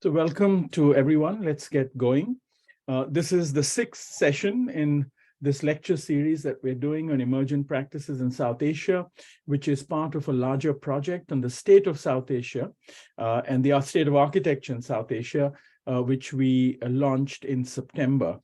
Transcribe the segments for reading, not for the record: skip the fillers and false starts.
So welcome to everyone. Let's get going. This is the sixth session in this lecture series that we're doing on emergent practices in South Asia, which is part of a larger project on the state of South Asia and the state of architecture in South Asia, which we launched in September.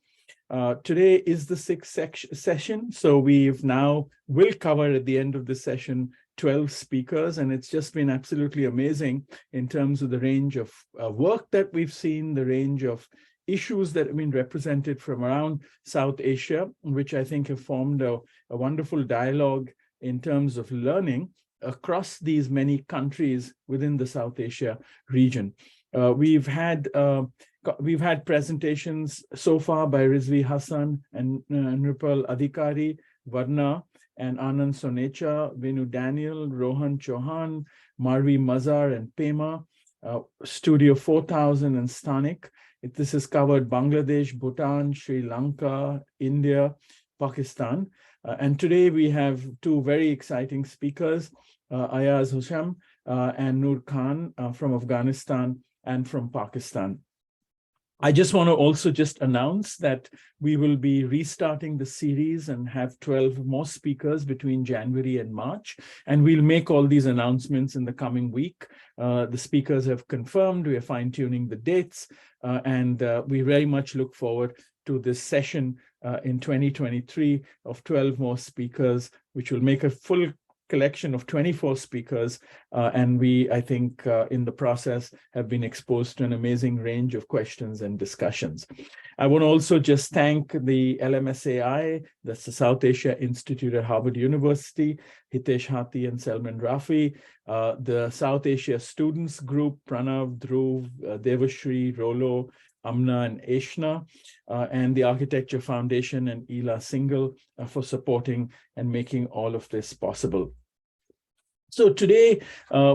Today is the sixth session, so we'll cover at the end of the session 12 speakers, and it's just been absolutely amazing in terms of the range of work that we've seen, the range of issues that have been represented from around South Asia, which I think have formed a wonderful dialogue in terms of learning across these many countries within the South Asia region. We've had presentations so far by Rizvi Hassan and Nrupal Adhikari, Varna, and Anand Sonecha, Venu Daniel, Rohan Chauhan, Marvi Mazar, and Pema, Studio 4000 and Stanik. This has covered Bangladesh, Bhutan, Sri Lanka, India, Pakistan. And today we have two very exciting speakers, Ayaz Hosham and Noor Khan from Afghanistan and from Pakistan. I just want to also just announce that we will be restarting the series and have 12 more speakers between January and March, and we'll make all these announcements in the coming week. The speakers have confirmed, we are fine-tuning the dates, and we very much look forward to this session in 2023 of 12 more speakers, which will make a full collection of 24 speakers, and we, I think, in the process have been exposed to an amazing range of questions and discussions. I want to also just thank the LMSAI, that's the South Asia Institute at Harvard University, Hitesh Hathi and Selman Rafi, the South Asia Students Group, Pranav, Dhruv, Devashri, Rolo, Amna and Eshna, and the Architecture Foundation and Ela Singhal for supporting and making all of this possible. So today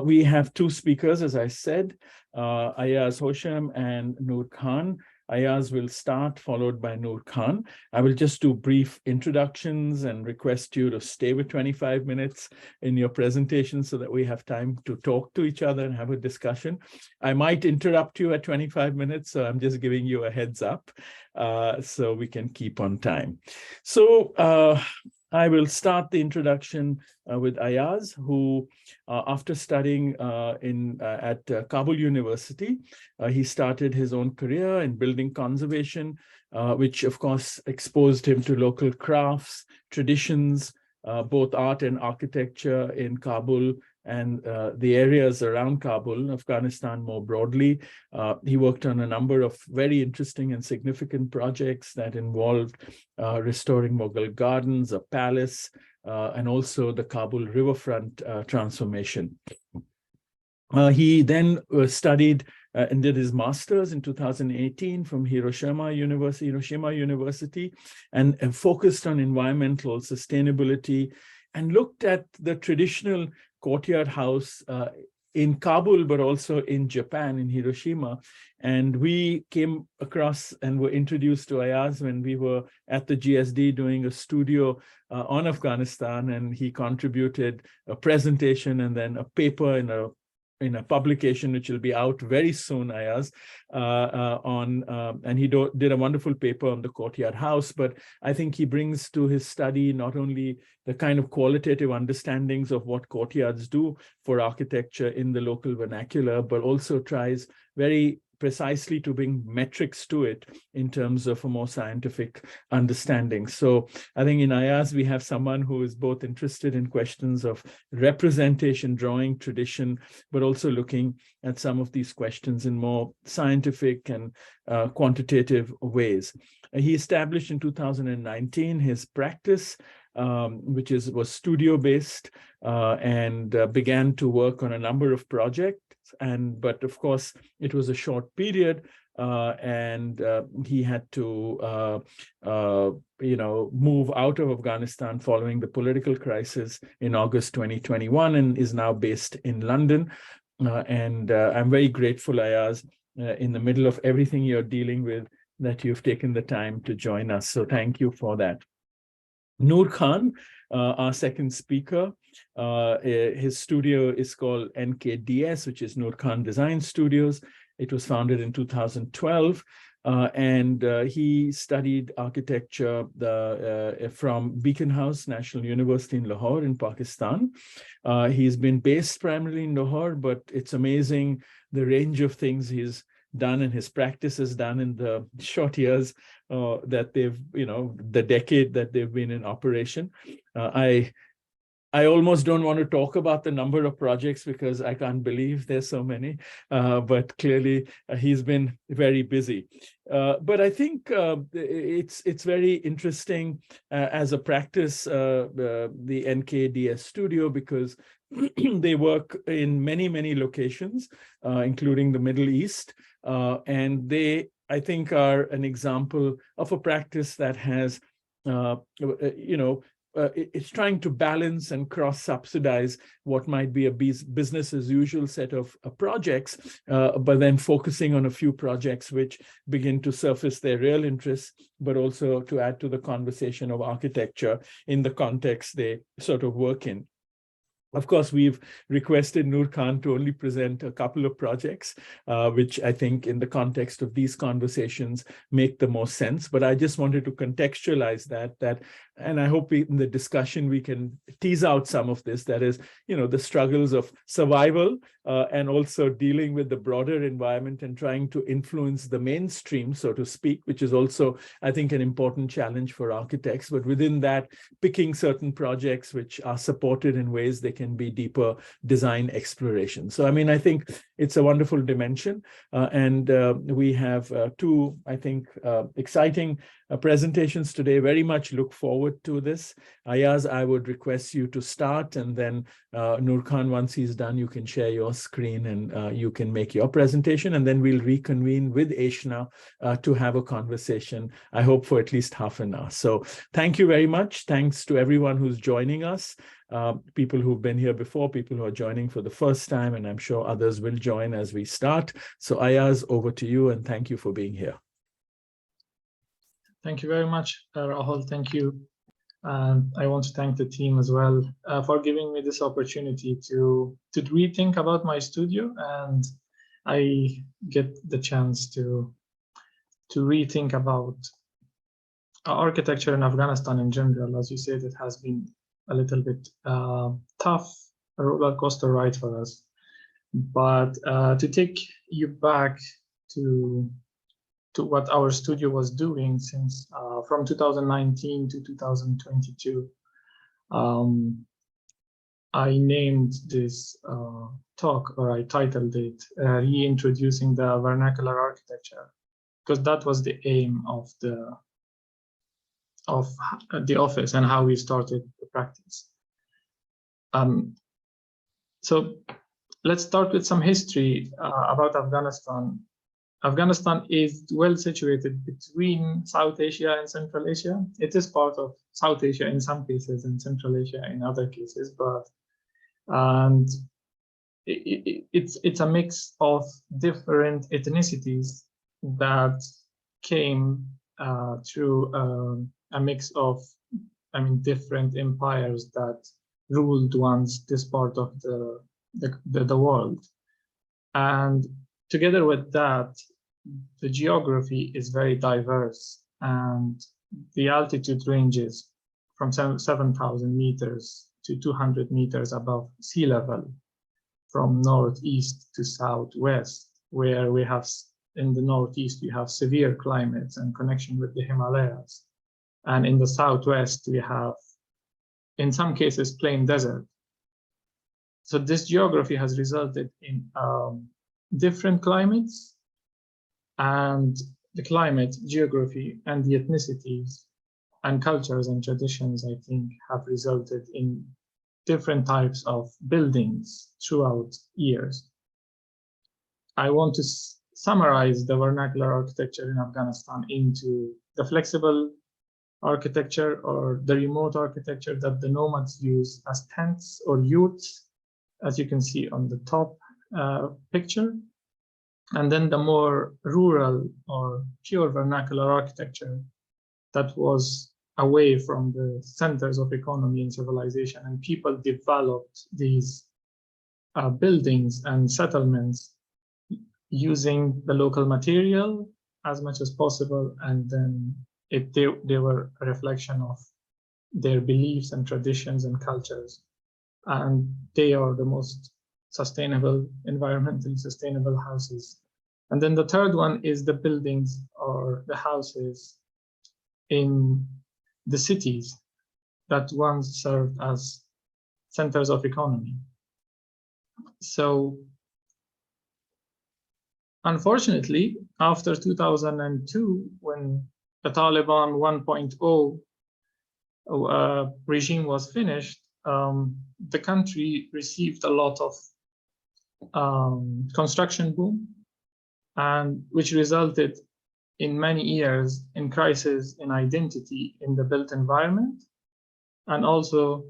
we have two speakers, as I said, Ayaz Hosham and Noor Khan. Ayaz will start, followed by Noor Khan. I will just do brief introductions and request you to stay with 25 minutes in your presentation so that we have time to talk to each other and have a discussion. I might interrupt you at 25 minutes, so I'm just giving you a heads up so we can keep on time. So I will start the introduction with Ayaz, who, after studying at Kabul University, he started his own career in building conservation, which of course exposed him to local crafts, traditions, both art and architecture in Kabul and the areas around Kabul, Afghanistan more broadly. He worked on a number of very interesting and significant projects that involved restoring Mughal gardens, a palace, and also the Kabul riverfront transformation. He then studied and did his master's in 2018 from Hiroshima University, and focused on environmental sustainability and looked at the traditional courtyard house in Kabul, but also in Japan, in Hiroshima. And we came across and were introduced to Ayaz when we were at the GSD doing a studio on Afghanistan, and he contributed a presentation and then a paper in a publication which will be out very soon, Ayaz, and he did a wonderful paper on the courtyard house. But I think he brings to his study not only the kind of qualitative understandings of what courtyards do for architecture in the local vernacular, but also tries very precisely to bring metrics to it in terms of a more scientific understanding. So I think in Ayaz, we have someone who is both interested in questions of representation, drawing, tradition, but also looking at some of these questions in more scientific and quantitative ways. He established in 2019 his practice, which was studio-based, and began to work on a number of projects. But of course, it was a short period, and he had to, move out of Afghanistan following the political crisis in August 2021, and is now based in London. I'm very grateful, Ayaz, in the middle of everything you're dealing with, that you've taken the time to join us. So thank you for that. Noor Khan, our second speaker, his studio is called NKDS, which is Noor Khan Design Studios. It was founded in 2012. And he studied architecture from Beacon House National University in Lahore in Pakistan. He's been based primarily in Lahore, but it's amazing the range of things he's done and his practice has done in the short years that they've, the decade that they've been in operation. I almost don't want to talk about the number of projects because I can't believe there's so many, but clearly he's been very busy. But I think it's very interesting as a practice, the NKDS studio, because they work in many, many locations, including the Middle East. And they, I think, are an example of a practice that has, it's trying to balance and cross-subsidize what might be a business as usual set of projects, but then focusing on a few projects which begin to surface their real interests, but also to add to the conversation of architecture in the context they sort of work in. Of course, we've requested Noor Khan to only present a couple of projects, which I think in the context of these conversations make the most sense. But I just wanted to contextualize that, and I hope in the discussion we can tease out some of this, that is, the struggles of survival and also dealing with the broader environment and trying to influence the mainstream, so to speak, which is also, I think, an important challenge for architects. But within that, picking certain projects which are supported in ways they can be deeper design exploration. So, I mean, I think it's a wonderful dimension. And we have two, I think, exciting presentations today. Very much look forward to this. Ayaz, I would request you to start, and then Noor Khan, once he's done, you can share your screen and you can make your presentation, and then we'll reconvene with Eshna to have a conversation, I hope for at least half an hour. So thank you very much. Thanks to everyone who's joining us, people who've been here before, people who are joining for the first time, and I'm sure others will join as we start. So Ayaz, over to you, and thank you for being here. Thank you very much, Rahul. Thank you. And I want to thank the team as well for giving me this opportunity to rethink about my studio, and I get the chance to rethink about architecture in Afghanistan in general. As you said, it has been a little bit tough, a roller coaster ride for us. But to take you back to what our studio was doing since from 2019 to 2022. I named this talk, or I titled it, Reintroducing the Vernacular Architecture, because that was the aim of the office and how we started the practice. So let's start with some history about Afghanistan. Afghanistan is well situated between South Asia and Central Asia. It is part of South Asia in some cases and Central Asia in other cases, but it's a mix of different ethnicities that came through a mix of, different empires that ruled once this part of the world. And together with that, the geography is very diverse, and the altitude ranges from 7,000 meters to 200 meters above sea level, from northeast to southwest, where we have, in the northeast, we have severe climates and connection with the Himalayas. And in the southwest, we have, in some cases, plain desert. So this geography has resulted in different climates, and the climate, geography, and the ethnicities and cultures and traditions, I think, have resulted in different types of buildings throughout years. I want to summarize the vernacular architecture in Afghanistan into the flexible architecture, or the remote architecture that the nomads use as tents or yurts, as you can see on the top picture. And then the more rural or pure vernacular architecture that was away from the centers of economy and civilization, and people developed these buildings and settlements using the local material as much as possible, and then they were a reflection of their beliefs and traditions and cultures, and they are the most sustainable, environmentally sustainable houses. And then the third one is the buildings or the houses in the cities that once served as centers of economy. So unfortunately, after 2002, when the Taliban 1.0 regime was finished, the country received a lot of construction boom, and which resulted in many years in crisis in identity in the built environment, and also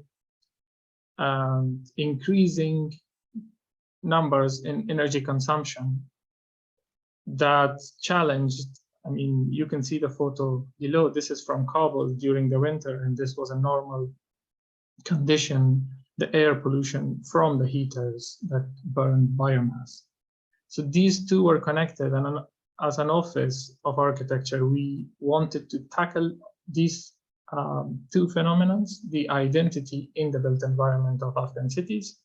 increasing numbers in energy consumption that challenged. I mean, you can see the photo below. This is from Kabul during the winter, and this was a normal condition, the air pollution from the heaters that burned biomass. So these two were connected, and as an office of architecture, we wanted to tackle these two phenomena, the identity in the built environment of Afghan cities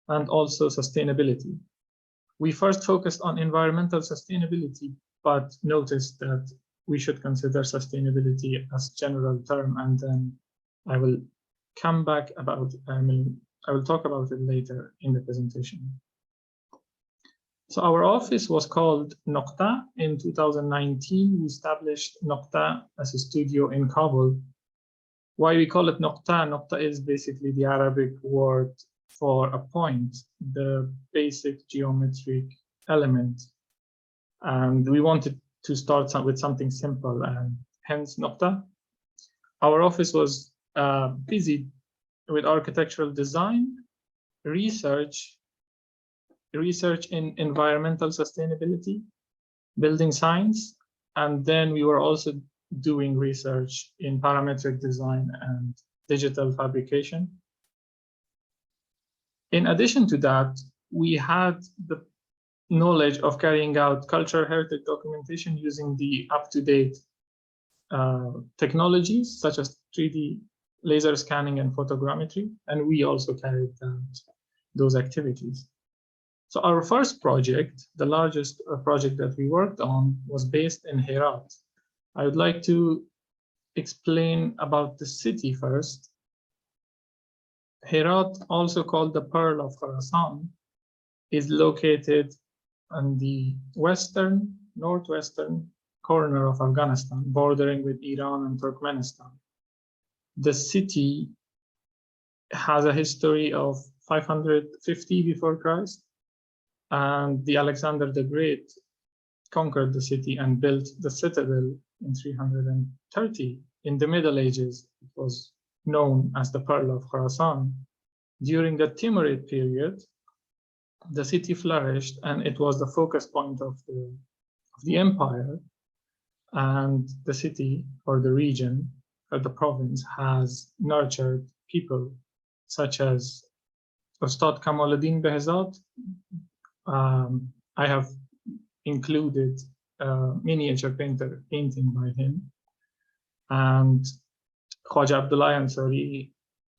and also sustainability. We first focused on environmental sustainability, but noticed that we should consider sustainability as a general term, and then I will come back about, I will talk about it later in the presentation. So our office was called Noqta. In 2019, we established Noqta as a studio in Kabul. Why we call it Noqta? Noqta is basically the Arabic word for a point, the basic geometric element. And we wanted to start with something simple, and hence Noqta. Our office was busy with architectural design, research in environmental sustainability, building science, and then we were also doing research in parametric design and digital fabrication. In addition to that, we had the knowledge of carrying out cultural heritage documentation using the up-to-date technologies such as 3D laser scanning and photogrammetry, and we also carried out those activities. So our first project, the largest project that we worked on, was based in Herat. I would like to explain about the city first. Herat, also called the Pearl of Khorasan, is located on the northwestern corner of Afghanistan, bordering with Iran and Turkmenistan. The city has a history of 550 before Christ, and the Alexander the Great conquered the city and built the citadel in 330. In the Middle Ages, it was known as the Pearl of Khorasan. During the Timurid period, the city flourished, and it was the focus point of the empire. And the city, or the region, or the province, has nurtured people such as Ustad Kamaluddin Behzad. I have included a miniature painting by him, and Khwaja Abdullah Ansari,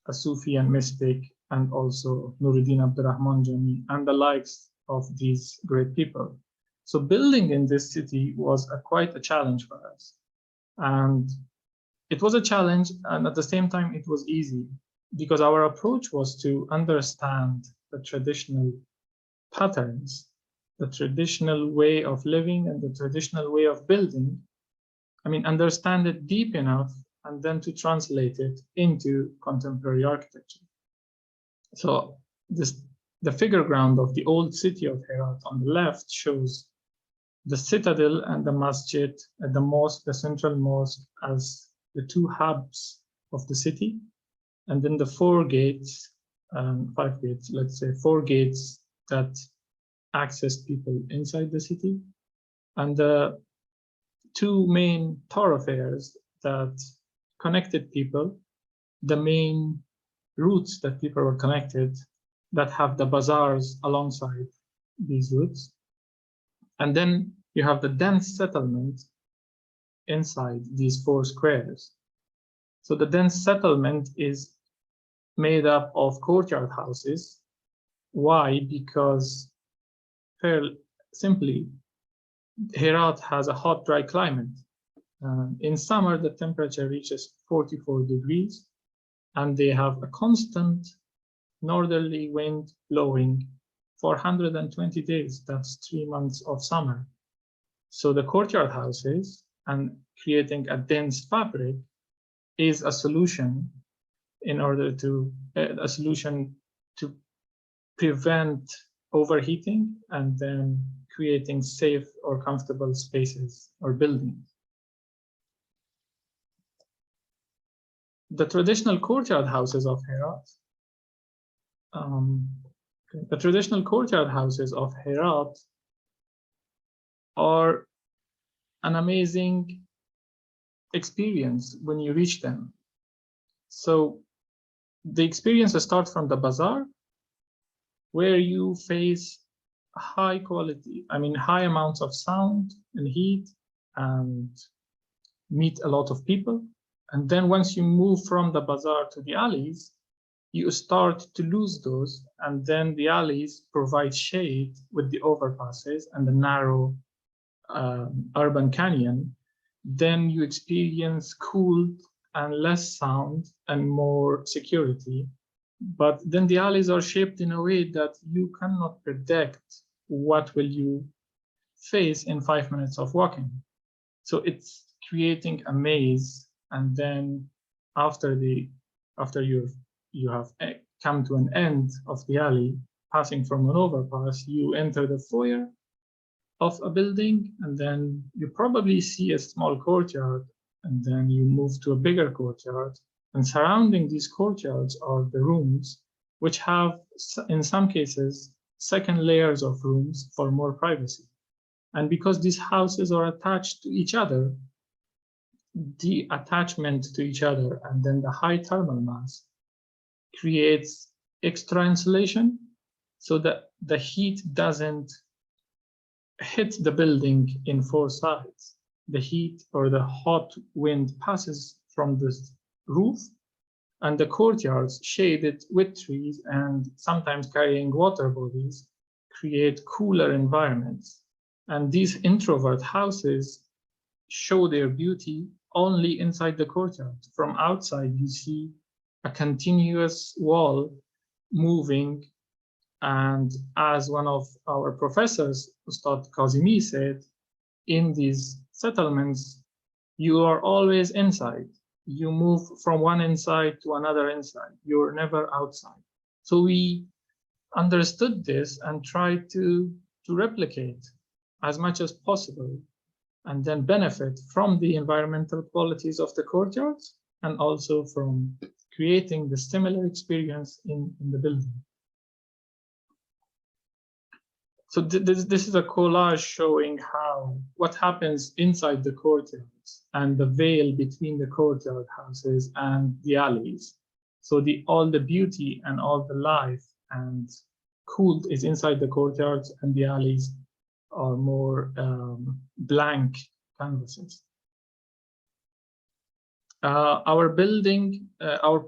a Sufi and mystic, and also Nuruddin Abdurrahman Jami, and the likes of these great people. So building in this city was quite a challenge for us. And it was a challenge, and at the same time, it was easy, because our approach was to understand the traditional patterns, the traditional way of living and the traditional way of building. I mean, understand it deep enough, and then to translate it into contemporary architecture. So the figure ground of the old city of Herat on the left shows the citadel and the masjid and the mosque, the central mosque, as the two hubs of the city. And then the 4 gates, 5 gates, let's say 4 gates that access people inside the city. And the 2 main thoroughfares that connected people, the main routes that people were connected, that have the bazaars alongside these routes. And then you have the dense settlement inside these 4 squares. So the dense settlement is made up of courtyard houses. Why? Because fairly simply, Herat has a hot, dry climate. In summer, the temperature reaches 44 degrees, and they have a constant northerly wind blowing for 120 days. That's 3 months of summer. So the courtyard houses and creating a dense fabric is a solution in order to prevent overheating and then creating safe or comfortable spaces or buildings. The traditional courtyard houses of Herat. The traditional courtyard houses of Herat are an amazing experience when you reach them. So the experience starts from the bazaar, where you face high amounts of sound and heat and meet a lot of people. And then once you move from the bazaar to the alleys, you start to lose those. And then the alleys provide shade with the overpasses and the narrow urban canyon. Then you experience cooled and less sound and more security. But then the alleys are shaped in a way that you cannot predict what will you face in 5 minutes of walking. So it's creating a maze, and then after you have come to an end of the alley, passing from an overpass, you enter the foyer of a building, and then you probably see a small courtyard, and then you move to a bigger courtyard. And surrounding these courtyards are the rooms, which have, in some cases, second layers of rooms for more privacy. And because these houses are attached to each other, the attachment to each other and then the high thermal mass creates extra insulation so that the heat doesn't hit the building in 4 sides. The heat or the hot wind passes from the roof, and the courtyards shaded with trees and sometimes carrying water bodies create cooler environments. And these introvert houses show their beauty only inside the courtyard. From outside, you see a continuous wall moving. And as one of our professors, Ustad Kazimi, said, in these settlements, you are always inside. You move from one inside to another inside. You're never outside. So we understood this and tried to replicate as much as possible, and then benefit from the environmental qualities of the courtyards and also from creating the similar experience in the building. So this is a collage showing what happens inside the courtyards and the veil between the courtyard houses and the alleys. So all the beauty and all the life and cool is inside the courtyards, and the alleys are more blank canvases. Our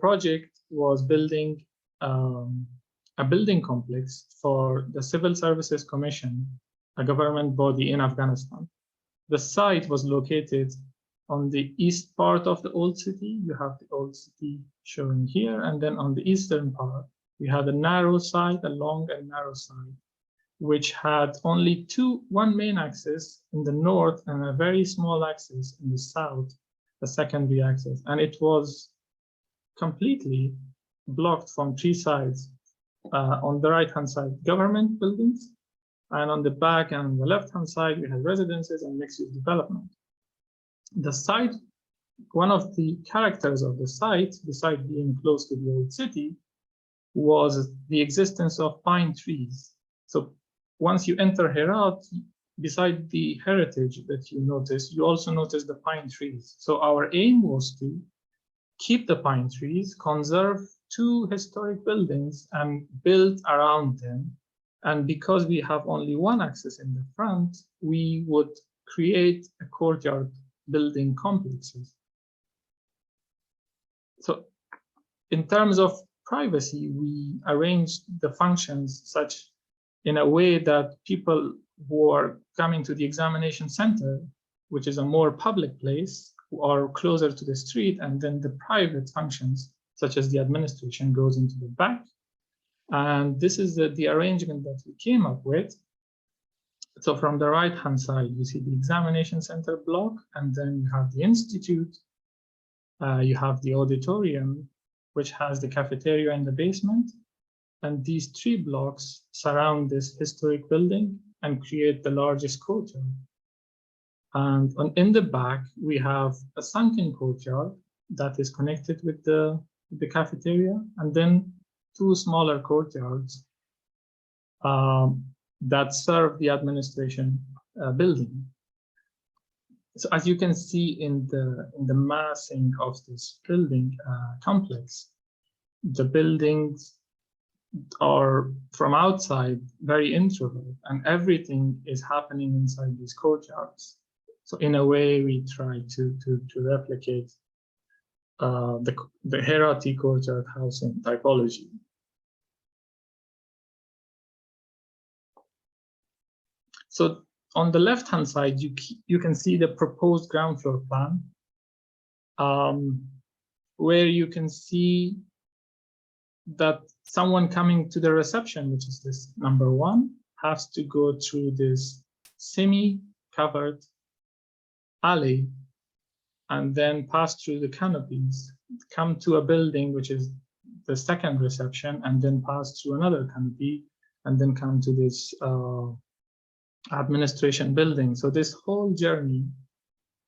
project was building a building complex for the Civil Services Commission, a government body in Afghanistan. The site was located on the east part of the old city. You have the old city shown here, and then on the eastern part, we had a narrow side, a long and narrow side, which had only one main axis in the north and a very small axis in the south, the secondary axis. And it was completely blocked from 3 sides. On the right-hand side, government buildings, and on the back and on the left-hand side, we had residences and mixed-use development. The site, one of the characters of the site, besides being close to the old city, was the existence of pine trees. So once you enter Herat, beside the heritage that you notice, you also notice the pine trees. So our aim was to keep the pine trees, conserve 2 historic buildings and build around them, And because we have only one access in the front, we would create a courtyard building complexes. So in terms of privacy, we arranged the functions such in a way that people who are coming to the examination center, which is a more public place, who are closer to the street, and then the private functions, such as the administration, goes into the back. And this is the arrangement that we came up with. So from the right-hand side, you see the examination center block, and then you have the institute. You have the auditorium, which has the cafeteria in the basement. And these 3 blocks surround this historic building and create the largest courtyard. And in the back, we have a sunken courtyard that is connected with the cafeteria, and then 2 smaller courtyards that serve the administration building. So as you can see in the massing of this building complex, the buildings are from outside very introvert, and everything is happening inside these courtyards. So in a way, we try to replicate the Herati courtyard housing typology. So on the left-hand side, you can see the proposed ground floor plan, where you can see that someone coming to the reception, which is this number 1, has to go through this semi-covered alley and then pass through the canopies, come to a building, which is the 2nd reception, and then pass through another canopy, and then come to this administration building. So this whole journey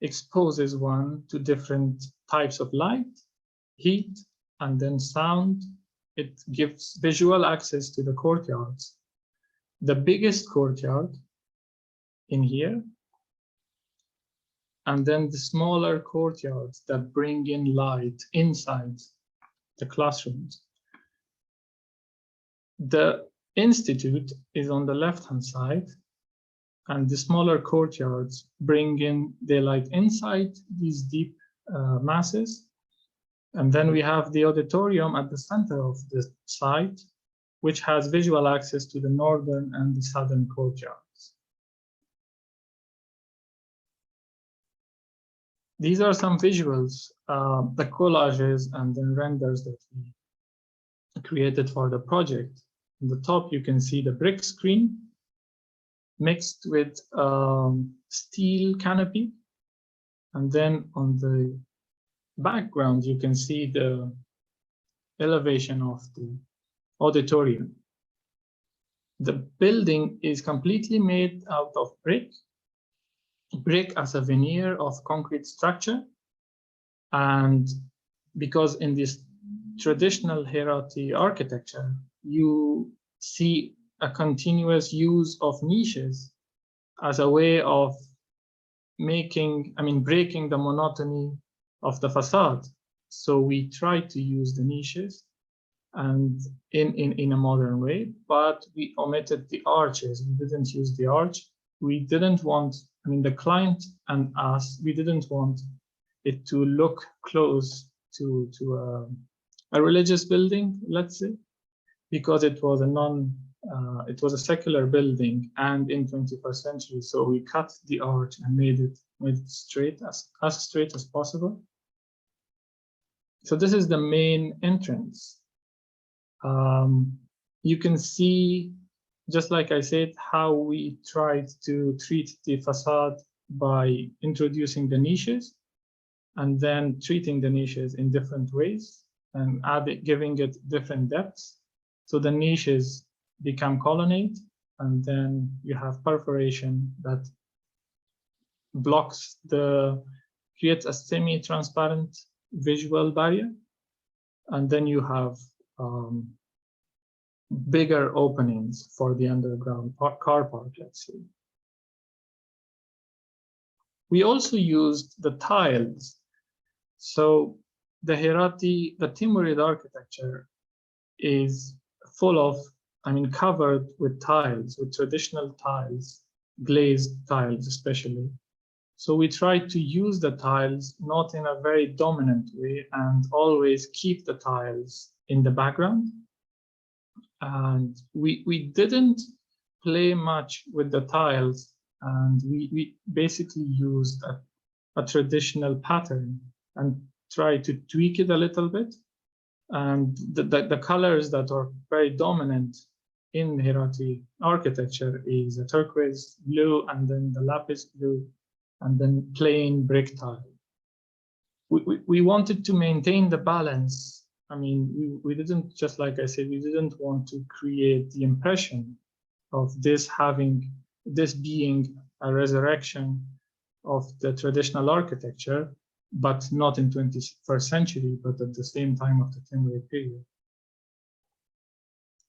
exposes one to different types of light, heat, and then sound. It gives visual access to the courtyards. The biggest courtyard in here, and then the smaller courtyards that bring in light inside the classrooms. The institute is on the left-hand side, and the smaller courtyards bring in the light inside these deep masses. And then we have the auditorium at the center of the site, which has visual access to the northern and the southern courtyards. These are some visuals, the collages and then renders that we created for the project. On the top, you can see the brick screen mixed with steel canopy. And then on the background, you can see the elevation of the auditorium. The building is completely made out of brick as a veneer of concrete structure. And because in this traditional Herati architecture, you see a continuous use of niches as a way of breaking the monotony of the facade. So we try to use the niches and in a modern way, but we omitted the arches. We didn't use the arch. We didn't want, the client and us, we didn't want it to look close to a religious building, let's say, because it was a secular building and in 21st century. So we cut the arch and made it straight, as straight as possible. So this is the main entrance. You can see, just like I said, how we tried to treat the facade by introducing the niches and then treating the niches in different ways and giving it different depths. So the niches become colonnade, and then you have perforation that creates a semi-transparent visual barrier. And then you have bigger openings for the underground car park, let's say. We also used the tiles. So the Timurid architecture is full of covered with tiles, with traditional tiles, glazed tiles especially. So we try to use the tiles not in a very dominant way and always keep the tiles in the background. And we didn't play much with the tiles, and we basically used a traditional pattern and try to tweak it a little bit. And the colors that are very dominant in Herati architecture is a turquoise blue, and then the lapis blue, and then plain brick tile. We wanted to maintain the balance. I mean, we didn't, just like I said, we didn't want to create the impression of this being a resurrection of the traditional architecture, but not in 21st century, but at the same time of the Timur period.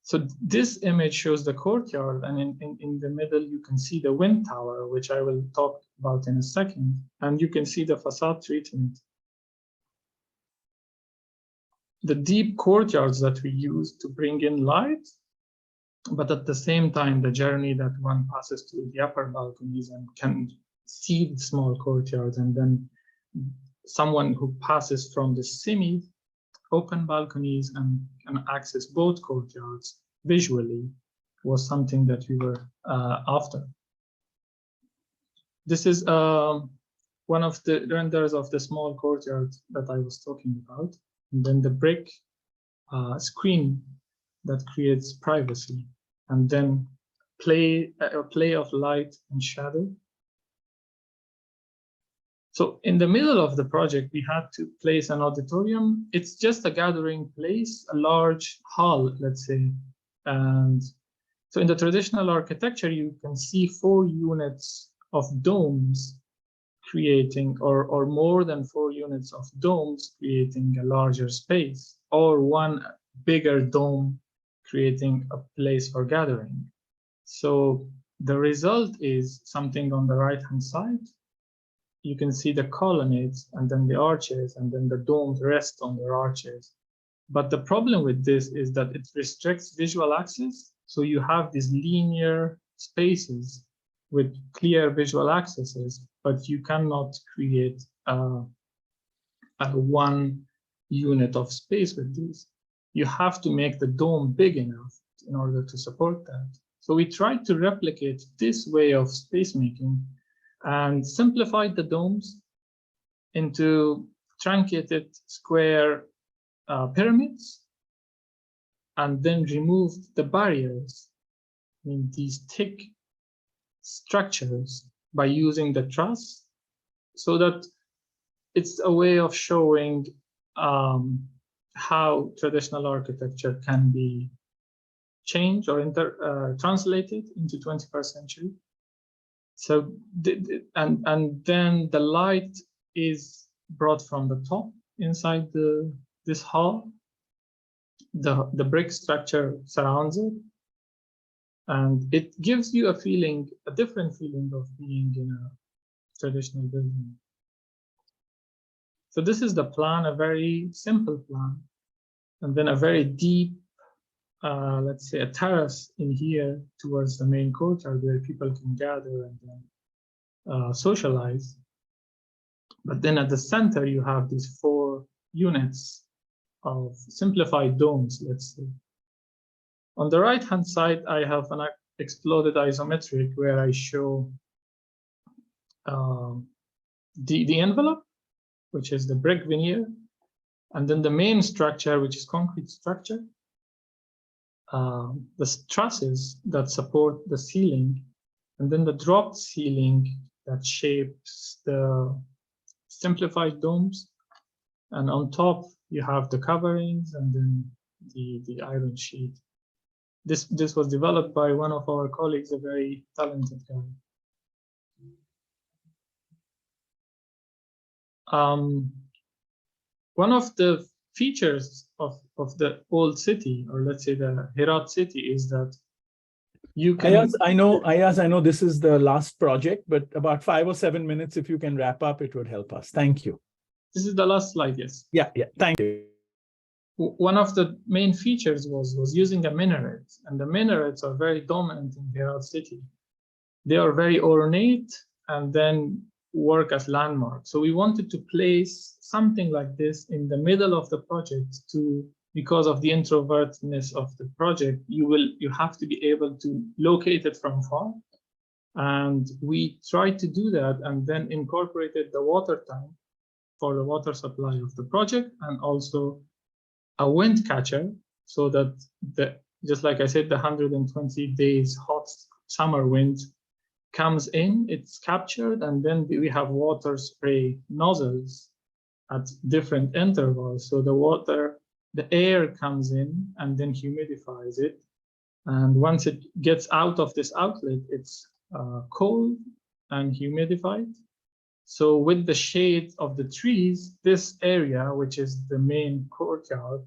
So this image shows the courtyard, and in the middle you can see the wind tower, which I will talk about in a second, and you can see the facade treatment. The deep courtyards that we use to bring in light, but at the same time the journey that one passes to the upper balconies and can see the small courtyards, and then someone who passes from the semi-open balconies and can access both courtyards visually was something that we were after. This is one of the renders of the small courtyard that I was talking about, and then the brick screen that creates privacy, and then play of light and shadow. So in the middle of the project, we had to place an auditorium. It's just a gathering place, a large hall, let's say. And so in the traditional architecture, you can see 4 units of domes creating, or more than 4 units of domes creating a larger space, or one bigger dome creating a place for gathering. So the result is something on the right-hand side. You can see the colonnades and then the arches, and then the domes rest on their arches. But the problem with this is that it restricts visual access. So you have these linear spaces with clear visual accesses, but you cannot create a 1 unit of space with these. You have to make the dome big enough in order to support that. So we tried to replicate this way of space making and simplified the domes into truncated square pyramids, and then removed the barriers, I mean, these thick structures, by using the truss, so that it's a way of showing how traditional architecture can be changed or translated into 21st century. So, and then the light is brought from the top inside this hall. The brick structure surrounds it, and it gives you a different feeling of being in a traditional building. So this is the plan, a very simple plan, and then a very deep, let's say, a terrace in here towards the main courtyard where people can gather and then socialize. But then at the center, you have these 4 units of simplified domes, let's say. On the right-hand side, I have an exploded isometric where I show the envelope, which is the brick veneer, and then the main structure, which is concrete structure, the trusses that support the ceiling, and then the dropped ceiling that shapes the simplified domes, and on top you have the coverings and then the iron sheet. This was developed by one of our colleagues, a very talented guy. One of the features of the old city, or let's say the Herat city, is that you can... Ayaz, I know this is the last project, but about 5 or 7 minutes, if you can wrap up, it would help us. Thank you. This is the last slide, yes. Yeah, thank you. one of the main features was using a minaret, and the minarets are very dominant in Herat city. They are very ornate and then work as landmarks. So we wanted to place something like this in the middle of the project because of the introvertedness of the project, you have to be able to locate it from far. And we tried to do that and then incorporated the water tank for the water supply of the project, and also a wind catcher, so that just like I said, the 120 days hot summer wind comes in, it's captured, and then we have water spray nozzles at different intervals. So the air comes in and then humidifies it. And once it gets out of this outlet, it's cold and humidified. So with the shade of the trees, this area, which is the main courtyard,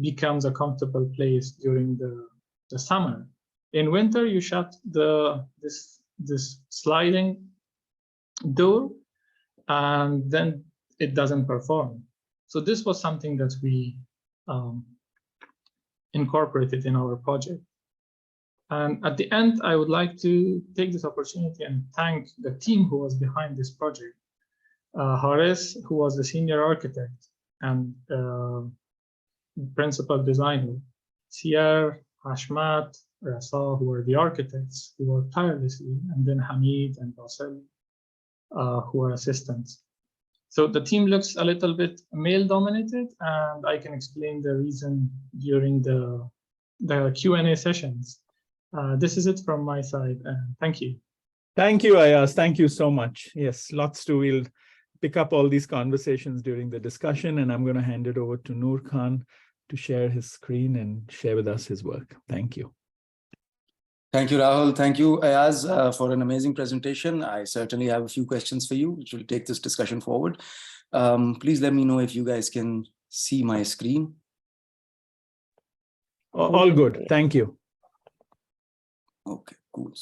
becomes a comfortable place during the summer. In winter, you shut this sliding door, and then it doesn't perform. So this was something that we incorporated in our project. And at the end, I would like to take this opportunity and thank the team who was behind this project. Haris, who was the senior architect and principal designer, Sierre, Hashmat, Rasa, who were the architects, who worked tirelessly, and then Hamid and Basel, who are assistants. So the team looks a little bit male-dominated, and I can explain the reason during the Q&A sessions. This is it from my side, and thank you. Thank you, Ayaz. Thank you so much. Yes, lots to, we'll pick up all these conversations during the discussion, and I'm going to hand it over to Noor Khan to share his screen and share with us his work. Thank you. Thank you, Rahul. Thank you, Ayaz, for an amazing presentation. I certainly have a few questions for you, which will take this discussion forward. Please let me know if you guys can see my screen. All good. Thank you. Okay, cool.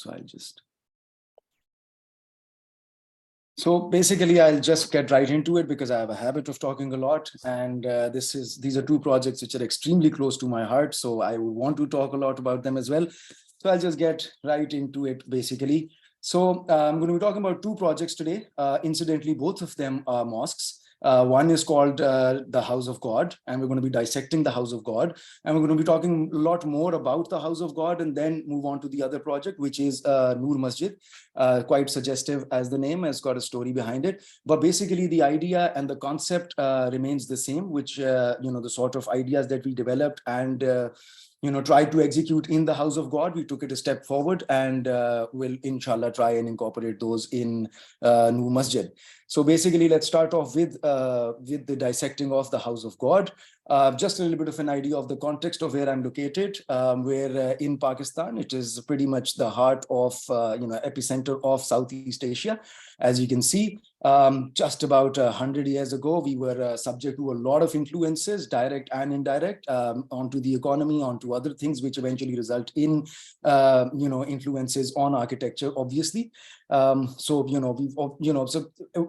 So basically, I'll just get right into it because I have a habit of talking a lot, and these are two projects which are extremely close to my heart, so I would want to talk a lot about them as well. So I'll just get right into it, basically. So I'm going to be talking about two projects today. Incidentally, both of them are mosques. One is called the House of God, and we're going to be dissecting the House of God. And we're going to be talking a lot more about the House of God and then move on to the other project, which is Noor Masjid. Quite suggestive as the name, has got a story behind it. But basically, the idea and the concept remains the same, which, the sort of ideas that we developed and tried to execute in the House of God. We took it a step forward and will, inshallah, try and incorporate those in Noor Masjid. So basically, let's start off with the dissecting of the House of God. Just a little bit of an idea of the context of where I'm located. Where in Pakistan, it is pretty much the heart of, epicenter of Southeast Asia. As you can see, just about 100 years ago, we were subject to a lot of influences, direct and indirect, onto the economy, onto other things, which eventually result in, influences on architecture, obviously. So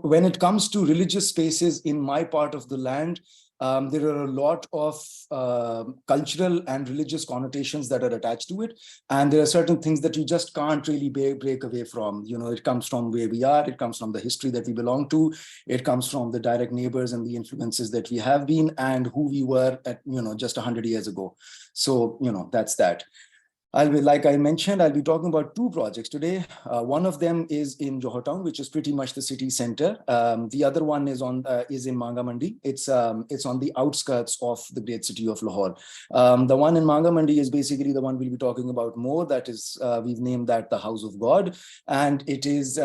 when it comes to religious spaces in my part of the land, there are a lot of cultural and religious connotations that are attached to it. And there are certain things that you just can't really break away from. It comes from where we are, it comes from the history that we belong to, it comes from the direct neighbors and the influences that we have been and who we were at, just 100 years ago. So, that's that. Like I mentioned, I'll be talking about two projects today. One of them is in Johor Town, which is pretty much the city center. The other one is in Manga Mandi. It's on the outskirts of the great city of Lahore. The one in Manga Mandi is basically the one we'll be talking about more. That is, we've named that the House of God, and it is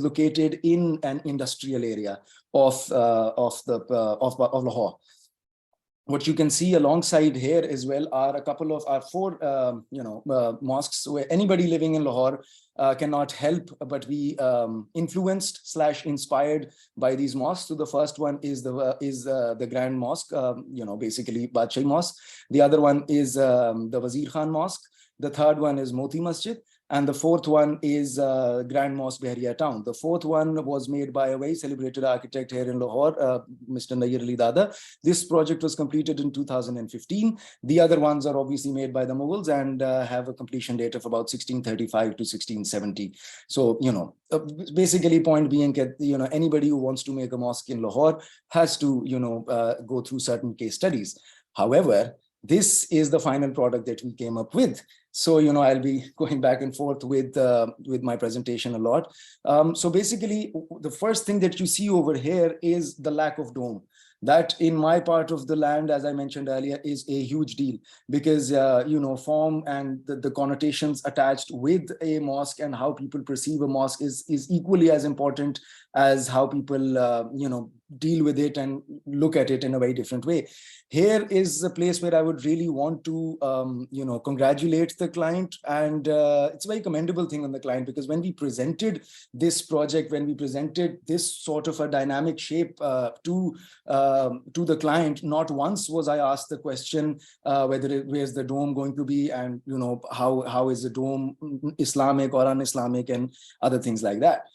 located in an industrial area of Lahore. What you can see alongside here as well are a couple of four mosques where anybody living in Lahore cannot help but be influenced / inspired by these mosques. So the first one is the Grand Mosque, basically Badshah Mosque. The other one is the Wazir Khan Mosque. The third one is Moti Masjid. And the fourth one is Grand Mosque Behriya Town. The fourth one was made by a very celebrated architect here in Lahore, Mr. Nayyar Ali Dada. This project was completed in 2015. The other ones are obviously made by the Mughals and have a completion date of about 1635 to 1670. So, basically point being, anybody who wants to make a mosque in Lahore has to, go through certain case studies. However, this is the final product that we came up with. So, I'll be going back and forth with my presentation a lot. So basically, the first thing that you see over here is the lack of dome. That in my part of the land, as I mentioned earlier, is a huge deal because, form and the connotations attached with a mosque and how people perceive a mosque is equally as important as how people, deal with it and look at it in a very different way. Here is a place where I would really want to, congratulate the client. And it's a very commendable thing on the client, because when we presented this project, when we presented this sort of a dynamic shape to the client, not once was I asked the question where's the dome going to be, and how is the dome Islamic or un-Islamic and other things like that.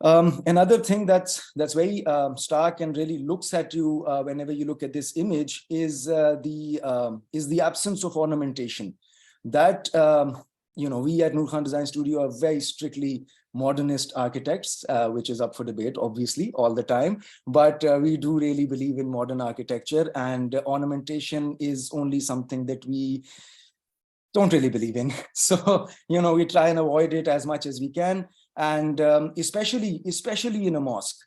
Another thing that's very stark and really looks at you whenever you look at this image is the absence of ornamentation. That we at Noor Khan Design Studio are very strictly modernist architects, which is up for debate, obviously, all the time. But we do really believe in modern architecture, and ornamentation is only something that we don't really believe in. So, we try and avoid it as much as we can. And especially in a mosque.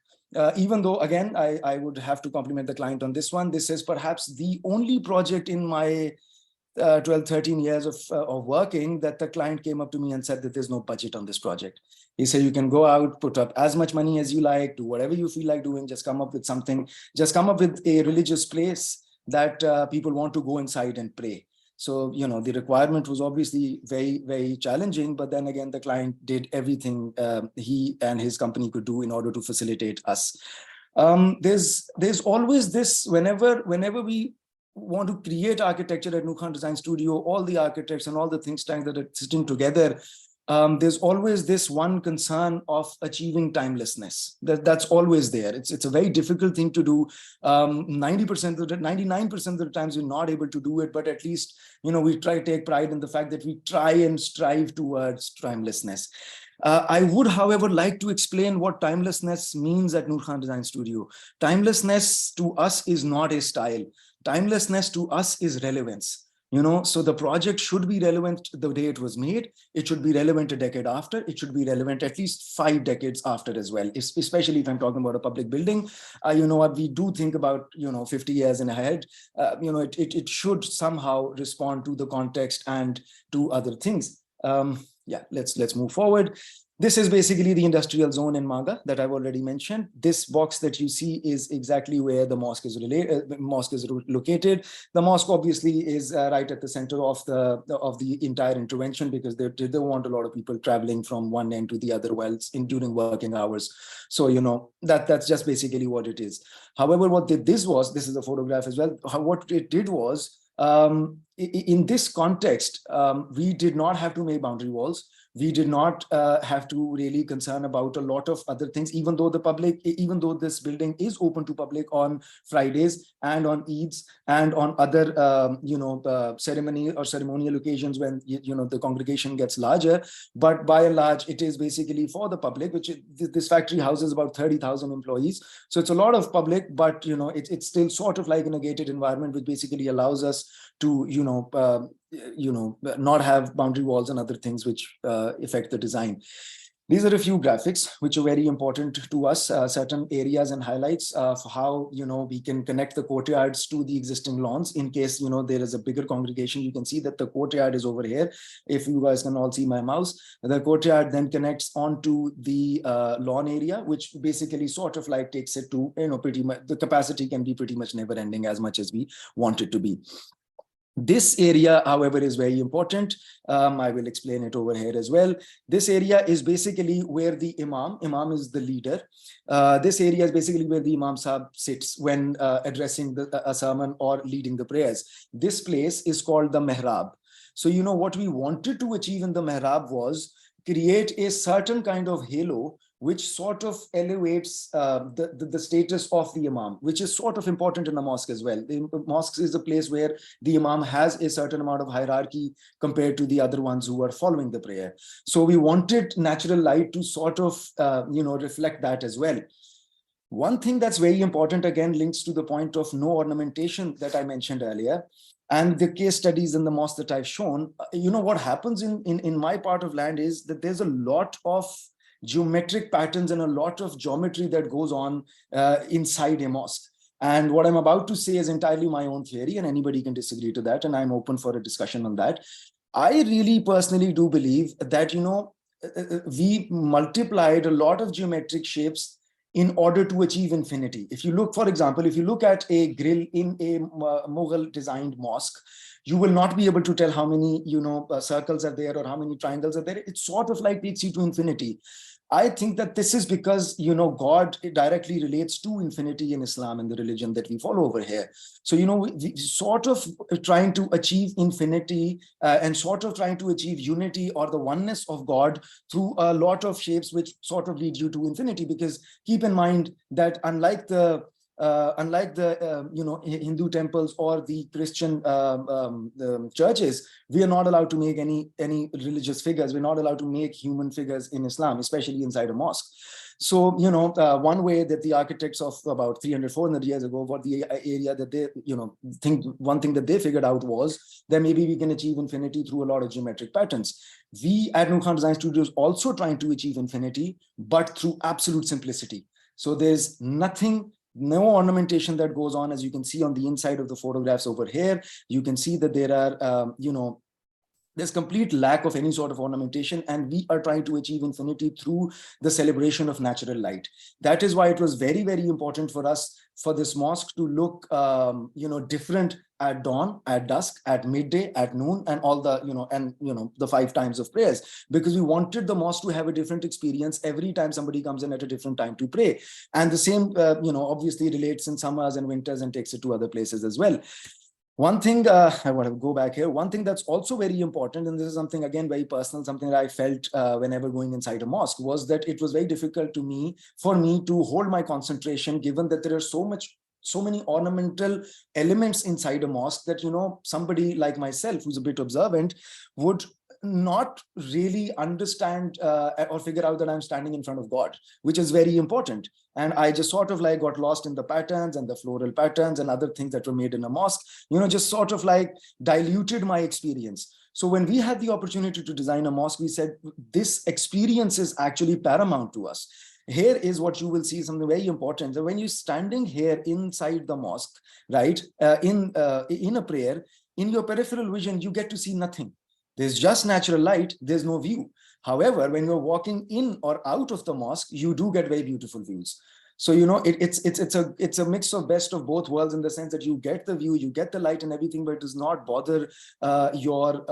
Even though, again, I would have to compliment the client on this one. This is perhaps the only project in my 12, 13 years of working that the client came up to me and said that there's no budget on this project. He said, you can go out, put up as much money as you like, do whatever you feel like doing, just come up with something, just come up with a religious place that people want to go inside and pray. So, the requirement was obviously very, very challenging, but then again, the client did everything he and his company could do in order to facilitate us. There's always this, whenever we want to create architecture at Noor Khan Design Studio, all the architects and all the think tanks that are sitting together, there's always this one concern of achieving timelessness. That's always there. It's a very difficult thing to do. 99% of the times we're not able to do it, but at least, we try to take pride in the fact that we try and strive towards timelessness. I would, however, like to explain what timelessness means at Noor Khan Design Studio. Timelessness to us is not a style. Timelessness to us is relevance. So the project should be relevant the day it was made. It should be relevant a decade after. It should be relevant at least 5 decades after as well, especially if I'm talking about a public building. What we do think about, 50 years in ahead, it should somehow respond to the context and to other things. Let's move forward. This is basically the industrial zone in Maga that I've already mentioned. This box that you see is exactly where the mosque is located. The mosque obviously is right at the center of the entire intervention, because they don't want a lot of people traveling from one end to the other during working hours. So, that's just basically what it is. However, this is a photograph as well. What it did was, in this context, we did not have to make boundary walls. We did not have to really concern about a lot of other things, even though this building is open to public on Fridays and on Eids and on other, ceremonial occasions when, the congregation gets larger. But by and large, it is basically for the public, this factory houses about 30,000 employees. So it's a lot of public, but, it's still sort of like in a gated environment, which basically allows us to, not have boundary walls and other things which affect the design. These are a few graphics which are very important to us, certain areas and highlights of how, we can connect the courtyards to the existing lawns in case, there is a bigger congregation. You can see that the courtyard is over here. If you guys can all see my mouse, the courtyard then connects onto the lawn area, which basically sort of like takes it to, pretty much the capacity can be pretty much never ending as much as we want it to be. This area, however, is very important. I will explain it over here as well. This area is basically where the Imam is the leader. This area is basically where the Imam Sahib sits when addressing a sermon or leading the prayers. This place is called the Mihrab. So, what we wanted to achieve in the mihrab was create a certain kind of halo which sort of elevates the status of the imam, which is sort of important in the mosque as well. The mosque is a place where the imam has a certain amount of hierarchy compared to the other ones who are following the prayer. So we wanted natural light to sort of, reflect that as well. One thing that's very important, again, links to the point of no ornamentation that I mentioned earlier. And the case studies in the mosque that I've shown, what happens in my part of land is that there's a lot of geometric patterns and a lot of geometry that goes on inside a mosque. And what I'm about to say is entirely my own theory, and anybody can disagree to that, and I'm open for a discussion on that. I really personally do believe that, we multiplied a lot of geometric shapes in order to achieve infinity. If you look, for example, if you look at a grill in a Mughal designed mosque, you will not be able to tell how many, circles are there or how many triangles are there. It sort of like takes you to infinity. I think that this is because, God directly relates to infinity in Islam and the religion that we follow over here. So, we sort of trying to achieve infinity and sort of trying to achieve unity or the oneness of God through a lot of shapes, which sort of lead you to infinity. Because keep in mind that unlike the Hindu temples or the Christian churches, we are not allowed to make any religious figures. We're not allowed to make human figures in Islam, especially inside a mosque. So, one way that the architects of about 300, 400 years ago, what the area that they, one thing that they figured out was that maybe we can achieve infinity through a lot of geometric patterns. We at Noor Khan Design Studios also trying to achieve infinity, but through absolute simplicity. So there's no ornamentation that goes on, as you can see on the inside of the photographs over here. You can see that there are, there's complete lack of any sort of ornamentation, and we are trying to achieve infinity through the celebration of natural light. That is why it was very, very important for us for this mosque to look, different at dawn, at dusk, at midday, at noon, and all the, the 5 times of prayers, because we wanted the mosque to have a different experience every time somebody comes in at a different time to pray. And the same, obviously relates in summers and winters and takes it to other places as well. One thing, I want to go back here. One thing that's also very important, and this is something, again, very personal, something that I felt whenever going inside a mosque, was that it was very difficult for me to hold my concentration, given that there are so many ornamental elements inside a mosque that, somebody like myself who's a bit observant would not really understand or figure out that I'm standing in front of God, which is very important. And I just sort of like got lost in the patterns and the floral patterns and other things that were made in a mosque, just sort of like diluted my experience. So when we had the opportunity to design a mosque, we said, this experience is actually paramount to us. Here is what you will see, something very important. So when you're standing here inside the mosque, right, in a prayer, in your peripheral vision, you get to see nothing. There's just natural light, there's no view. However, when you're walking in or out of the mosque, you do get very beautiful views. So, it's a mix of best of both worlds, in the sense that you get the view, you get the light and everything, but it does not bother your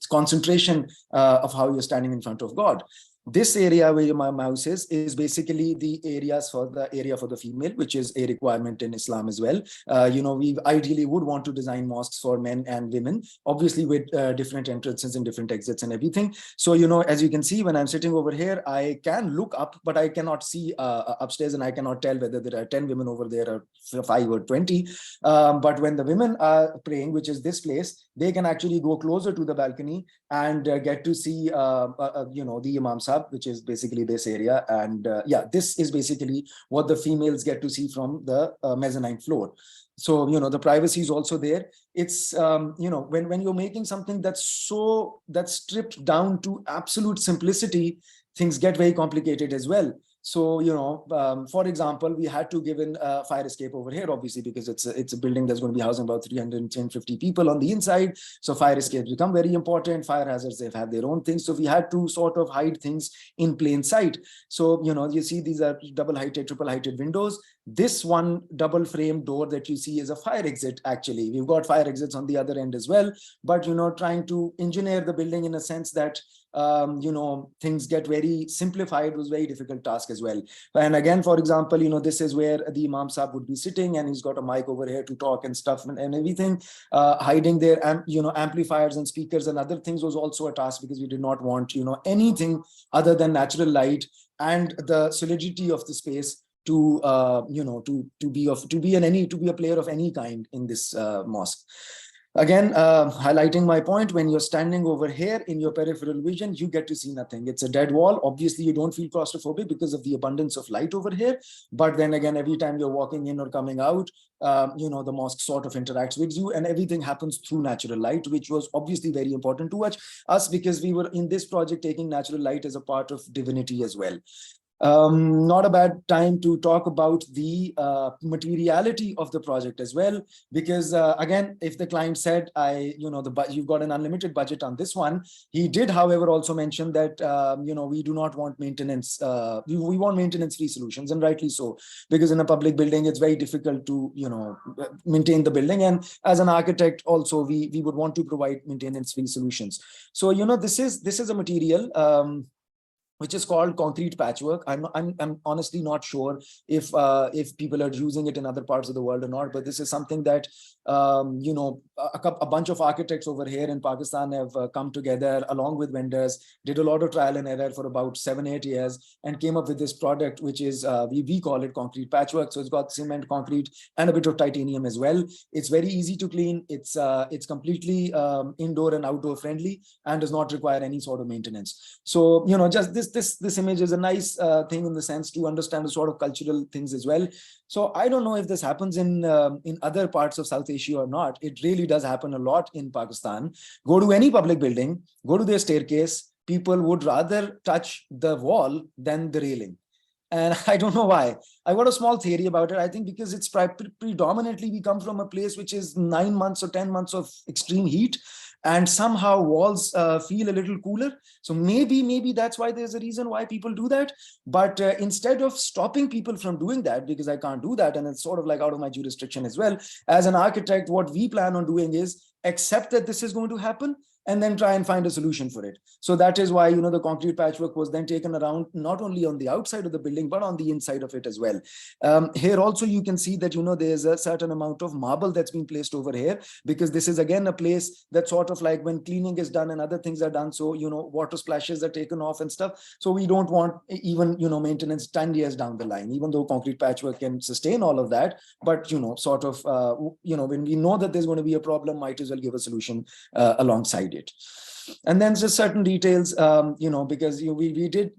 concentration of how you're standing in front of God. This area where my mouse is basically the area for the female, which is a requirement in Islam as well. We ideally would want to design mosques for men and women, obviously with different entrances and different exits and everything. So, as you can see, when I'm sitting over here, I can look up, but I cannot see upstairs, and I cannot tell whether there are 10 women over there or 5 or 20. But when the women are praying, which is this place, they can actually go closer to the balcony and get to see, the Imam Sahib, which is basically this area. And this is basically what the females get to see from the mezzanine floor. So, the privacy is also there. It's, when you're making something that's stripped down to absolute simplicity, things get very complicated as well. So, for example, we had to give in fire escape over here, obviously, because it's a building that's going to be housing about 350 people on the inside. So fire escapes become very important. Fire hazards, they've had their own things. So we had to sort of hide things in plain sight. So, you see these are double-heighted, triple-heighted windows. This one double frame door that you see is a fire exit, actually. We've got fire exits on the other end as well. But, trying to engineer the building in a sense that things get very simplified was very difficult task as well. And again, for example, this is where the Imam Sahib would be sitting, and he's got a mic over here to talk and stuff and everything, hiding there, and amplifiers and speakers and other things was also a task, because we did not want anything other than natural light and the solidity of the space to be a player of any kind in this mosque. Again, highlighting my point, when you're standing over here in your peripheral vision, you get to see nothing. It's a dead wall. Obviously, you don't feel claustrophobic because of the abundance of light over here. But then again, every time you're walking in or coming out, the mosque sort of interacts with you, and everything happens through natural light, which was obviously very important to us because we were in this project taking natural light as a part of divinity as well. Not a bad time to talk about the materiality of the project as well, because again, if the client said, you've got an unlimited budget on this one, he did, however, also mention that, we do not want maintenance. We want maintenance-free solutions, and rightly so, because in a public building, it's very difficult to, maintain the building. And as an architect, also, we would want to provide maintenance-free solutions. So, this is a material which is called concrete patchwork. I'm honestly not sure if people are using it in other parts of the world or not, but this is something that a bunch of architects over here in Pakistan have come together along with vendors, did a lot of trial and error for about 7-8 years, and came up with this product, which is we call it concrete patchwork. So it's got cement, concrete, and a bit of titanium as well. It's very easy to clean. It's completely indoor and outdoor friendly, and does not require any sort of maintenance. So just this image is a nice thing in the sense to understand the sort of cultural things as well. So I don't know if this happens in other parts of South Asia or not. It really does happen a lot in Pakistan. Go to any public building, go to their staircase, people would rather touch the wall than the railing. And I don't know why. I got a small theory about it. I think because it's predominantly we come from a place which is 9 months or 10 months of extreme heat, and somehow walls feel a little cooler. So maybe that's why there's a reason why people do that. But instead of stopping people from doing that, because I can't do that, and it's sort of like out of my jurisdiction as well, as an architect, what we plan on doing is accept that this is going to happen, and then try and find a solution for it. So that is why, the concrete patchwork was then taken around, not only on the outside of the building, but on the inside of it as well. Here also, you can see that, there's a certain amount of marble that's been placed over here, because this is again a place that sort of like when cleaning is done and other things are done. So, water splashes are taken off and stuff. So we don't want even, maintenance 10 years down the line, even though concrete patchwork can sustain all of that. But, sort of, when we know that there's going to be a problem, might as well give a solution alongside it. And then just certain details, because we did,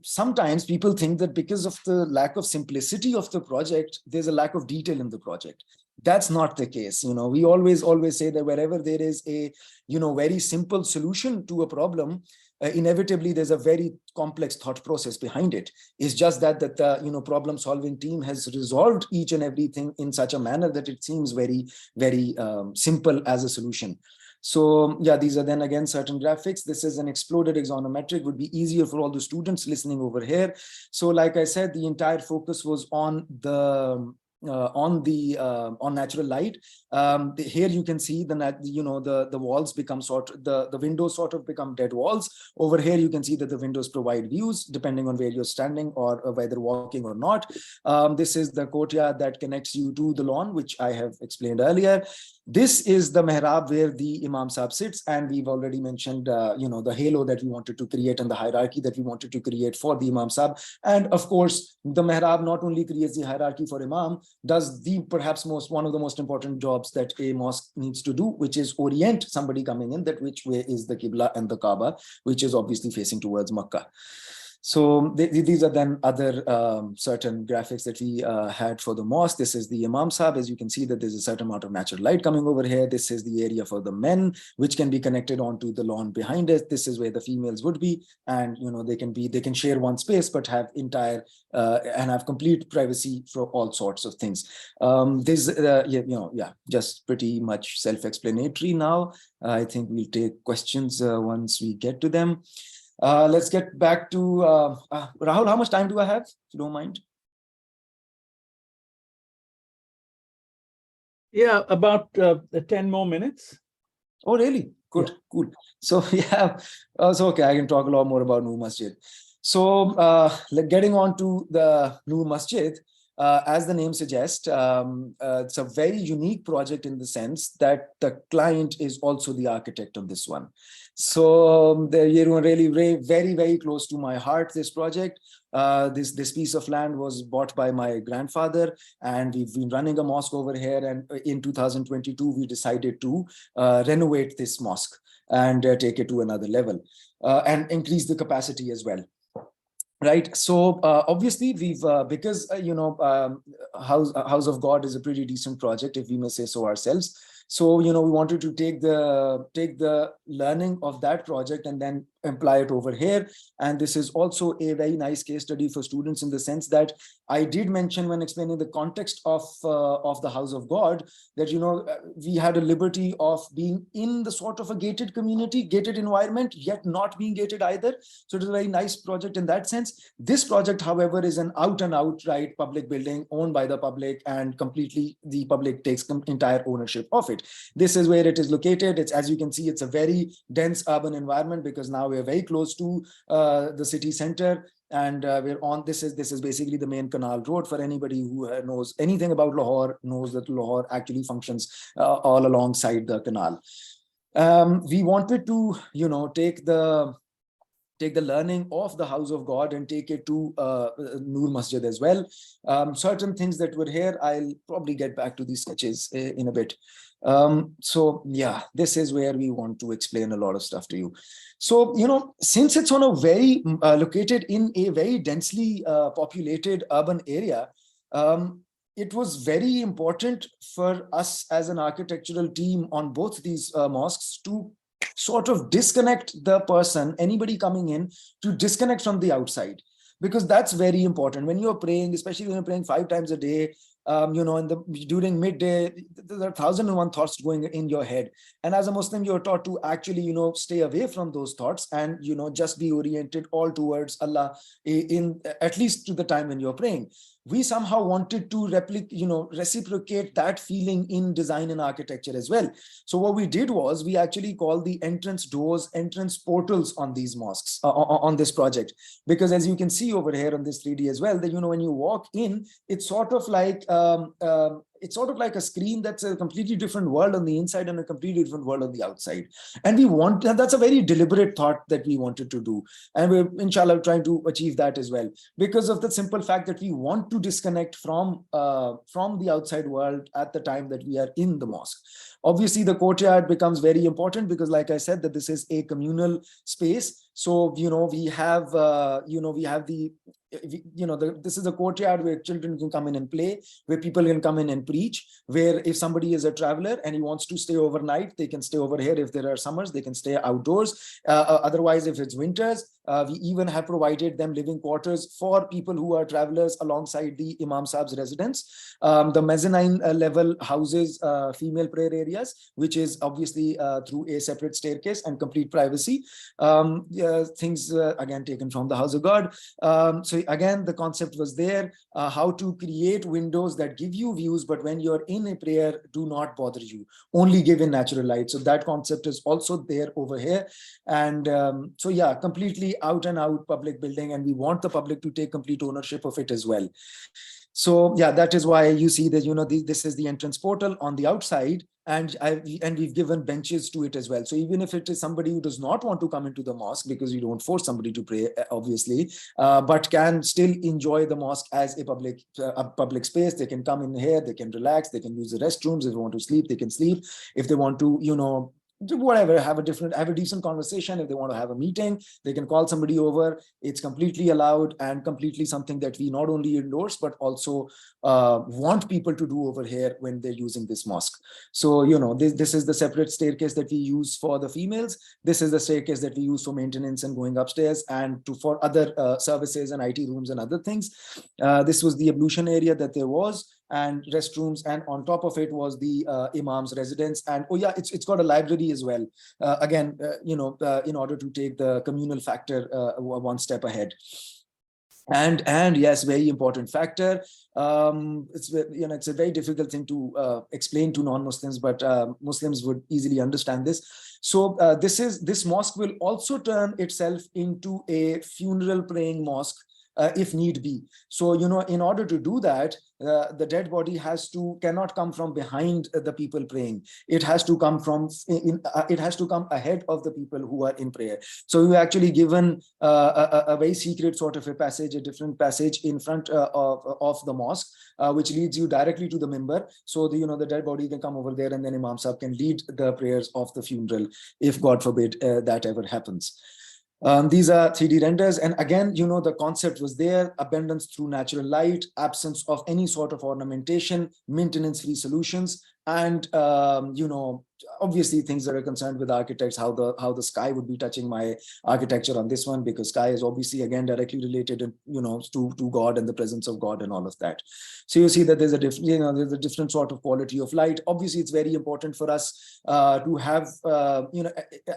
sometimes people think that because of the lack of simplicity of the project, there's a lack of detail in the project. That's not the case. We always say that wherever there is a, very simple solution to a problem, inevitably there's a very complex thought process behind it. It's just that the problem solving team has resolved each and everything in such a manner that it seems very, very simple as a solution. So yeah, these are then again certain graphics. This is an exploded axonometric, would be easier for all the students listening over here. So like I said, the entire focus was on the on natural light. Here you can see the walls become the windows sort of become dead walls. Over here you can see that the windows provide views depending on where you're standing or whether walking or not. This is the courtyard that connects you to the lawn, which I have explained earlier. This is the mihrab where the Imam Sahib sits, and we've already mentioned the halo that we wanted to create and the hierarchy that we wanted to create for the Imam Sahib. And of course, the mihrab not only creates the hierarchy for Imam, does the perhaps one of the most important jobs that a mosque needs to do, which is orient somebody coming in that which way is the Qibla and the Kaaba, which is obviously facing towards Makkah. So these are then other certain graphics that we had for the mosque. This is the Imam Sahib. As you can see that there's a certain amount of natural light coming over here. This is the area for the men, which can be connected onto the lawn behind it. This is where the females would be, and they can share one space but have entire and have complete privacy for all sorts of things. Just pretty much self-explanatory now. I think we'll take questions once we get to them. Let's get back to Rahul. How much time do I have, if you don't mind? Yeah, about 10 more minutes. Oh, really? Good, cool. So we have, so okay, I can talk a lot more about Noor Masjid. So getting on to the Noor Masjid, as the name suggests, it's a very unique project in the sense that the client is also the architect of this one. So really very, very close to my heart, this project. This piece of land was bought by my grandfather, and we've been running a mosque over here. And in 2022, we decided to renovate this mosque and take it to another level and increase the capacity as well. Right. So obviously we've because House of God is a pretty decent project, if we may say so ourselves. So we wanted to take the learning of that project and then apply it over here. And this is also a very nice case study for students in the sense that I did mention when explaining the context of the House of God that we had a liberty of being in the sort of a gated community, gated environment, yet not being gated either. So it is a very nice project in that sense. This project, however, is an out and outright public building owned by the public, and completely the public takes entire ownership of it. This is where it is located. It's, as you can see, it's a very dense urban environment because now we're very close to the city center. And we're on, this is basically the main canal road. For anybody who knows anything about Lahore, knows that Lahore actually functions all alongside the canal. We wanted to, take the learning of the House of God and take it to Noor Masjid as well. Certain things that were here, I'll probably get back to these sketches in a bit. So yeah, this is where we want to explain a lot of stuff to you. So, since it's on a very located in a very densely populated urban area, it was very important for us as an architectural team on both these mosques to sort of disconnect the person, anybody coming in, to disconnect from the outside, because that's very important when you're praying, especially when you're praying 5 times a day. During midday, there are 1,001 thoughts going in your head, and as a Muslim, you're taught to actually, stay away from those thoughts and just be oriented all towards Allah, in at least to the time when you're praying. We somehow wanted to reciprocate that feeling in design and architecture as well. So what we did was we actually called the entrance doors entrance portals on these mosques, on this project, because as you can see over here on this 3D as well, that when you walk in, it's sort of like a screen that's a completely different world on the inside and a completely different world on the outside. And that's a very deliberate thought that we wanted to do. And we're inshallah trying to achieve that as well, because of the simple fact that we want to disconnect from the outside world at the time that we are in the mosque. Obviously, the courtyard becomes very important because, like I said, that this is a communal space. So, we have this is a courtyard where children can come in and play, where people can come in and preach, where if somebody is a traveler and he wants to stay overnight, they can stay over here. If there are summers, they can stay outdoors. Otherwise, if it's winters, we even have provided them living quarters for people who are travelers alongside the Imam Saab's residence. The mezzanine level houses female prayer areas, which is obviously through a separate staircase and complete privacy. Things again taken from the House of God. So again, the concept was there, how to create windows that give you views, but when you're in a prayer, do not bother you, only give in natural light. So that concept is also there over here. And so yeah, completely out and out public building, and we want the public to take complete ownership of it as well. So yeah, that is why you see that this is the entrance portal on the outside, and we've given benches to it as well. So even if it is somebody who does not want to come into the mosque, because you don't force somebody to pray, obviously, but can still enjoy the mosque as a public space, they can come in here, they can relax, they can use the restrooms. If they want to sleep, they can sleep. If they want to, whatever, have a decent conversation. If they want to have a meeting, they can call somebody over. It's completely allowed and completely something that we not only endorse, but also want people to do over here when they're using this mosque. So, this is the separate staircase that we use for the females. This is the staircase that we use for maintenance and going upstairs, and for other services and IT rooms and other things. This was the ablution area that there was, and restrooms, and on top of it was the Imam's residence. And oh yeah, it's got a library as well, again in order to take the communal factor one step ahead. And yes, very important factor. It's a very difficult thing to explain to non-Muslims, but Muslims would easily understand this. So this mosque will also turn itself into a funeral praying mosque if need be. So, in order to do that, the dead body cannot come from behind the people praying. It has to come it has to come ahead of the people who are in prayer. So we actually given a very secret sort of a passage, a different passage in front of the mosque, which leads you directly to the minbar. So the dead body can come over there, and then Imam Sahib can lead the prayers of the funeral, if God forbid that ever happens. These are 3D renders. And again, the concept was there: abundance through natural light, absence of any sort of ornamentation, maintenance-free solutions, and, obviously things that are concerned with architects, how the sky would be touching my architecture on this one, because sky is obviously, again, directly related, to God and the presence of God and all of that. So you see that there's a different sort of quality of light. Obviously, it's very important for us to have,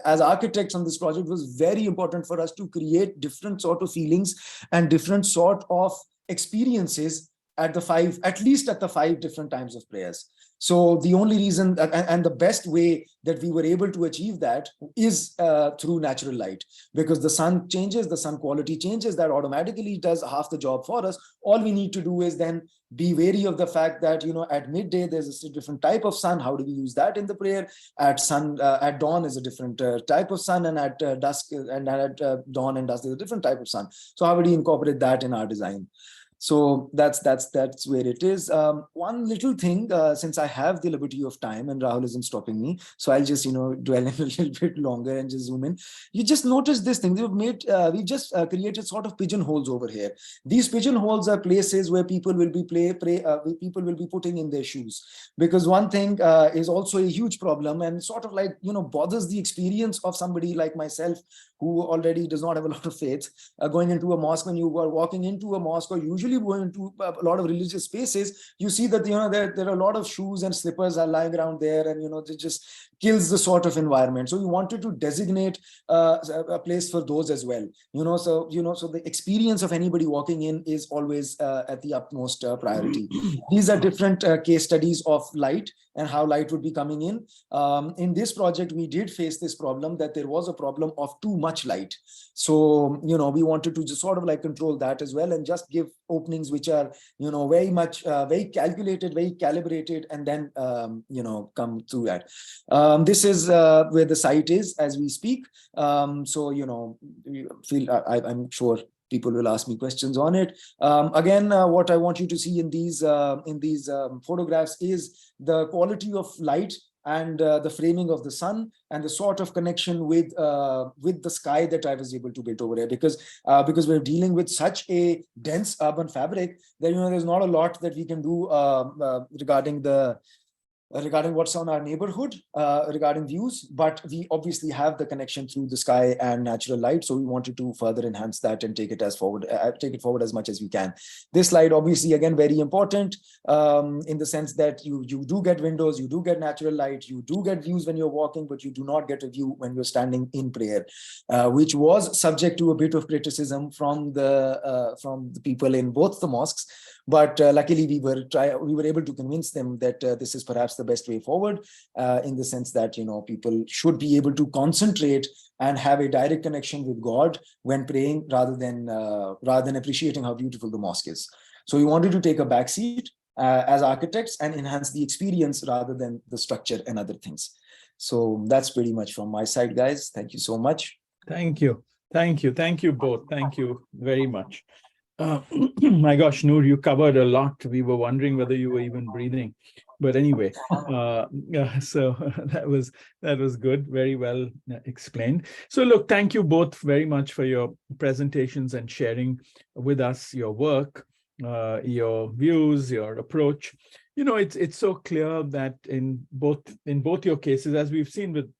as architects on this project, was very important for us to create different sort of feelings and different sort of experiences at least at the 5 different times of prayers. So the only reason and the best way that we were able to achieve that is through natural light, because the sun changes, the sun quality changes, that automatically does half the job for us. All we need to do is then be wary of the fact that, at midday, there's a different type of sun. How do we use that in the prayer? At dawn is a different type of sun, and at dusk and at dawn and dusk is a different type of sun. So how would we incorporate that in our design? So that's where it is. One little thing, since I have the liberty of time and Rahul isn't stopping me, so I'll just dwell in a little bit longer and just zoom in. You just notice this thing. We've just created sort of pigeonholes over here. These pigeonholes are places where people will be people will be putting in their shoes, because one thing is also a huge problem, and sort of like bothers the experience of somebody like myself, who already does not have a lot of faith, going into a mosque. When you are walking into a mosque, or usually going into a lot of religious spaces, you see that there are a lot of shoes and slippers are lying around there, and it just kills the sort of environment. So we wanted to designate a place for those as well. So the experience of anybody walking in is always at the utmost priority. These are different case studies of light and how light would be coming in. In this project, we did face this problem, that there was a problem of too much light. So, we wanted to just sort of like control that as well, and just give openings which are, very much, very calculated, very calibrated, and then, come through that. This is where the site is as we speak. So, I'm sure people will ask me questions on it. Again, what I want you to see in these photographs is the quality of light and the framing of the sun, and the sort of connection with the sky that I was able to build over here, because we're dealing with such a dense urban fabric that there's not a lot that we can do regarding what's on our neighborhood, regarding views, but we obviously have the connection through the sky and natural light. So we wanted to further enhance that and take it forward as much as we can. This slide, obviously, again, very important in the sense that you do get windows, you do get natural light, you do get views when you're walking, but you do not get a view when you're standing in prayer, which was subject to a bit of criticism from the people in both the mosques. But luckily, we were able to convince them that this is perhaps the best way forward, in the sense that people should be able to concentrate and have a direct connection with God when praying, rather than appreciating how beautiful the mosque is. So we wanted to take a back seat as architects and enhance the experience rather than the structure and other things. So that's pretty much from my side, guys. Thank you so much. Thank you both. Thank you very much. My gosh, Noor, you covered a lot. We were wondering whether you were even breathing, but anyway, so that was good. Very well explained. So look, thank you both very much for your presentations and sharing with us your work, your views, your approach. It's so clear that in both your cases, as we've seen with,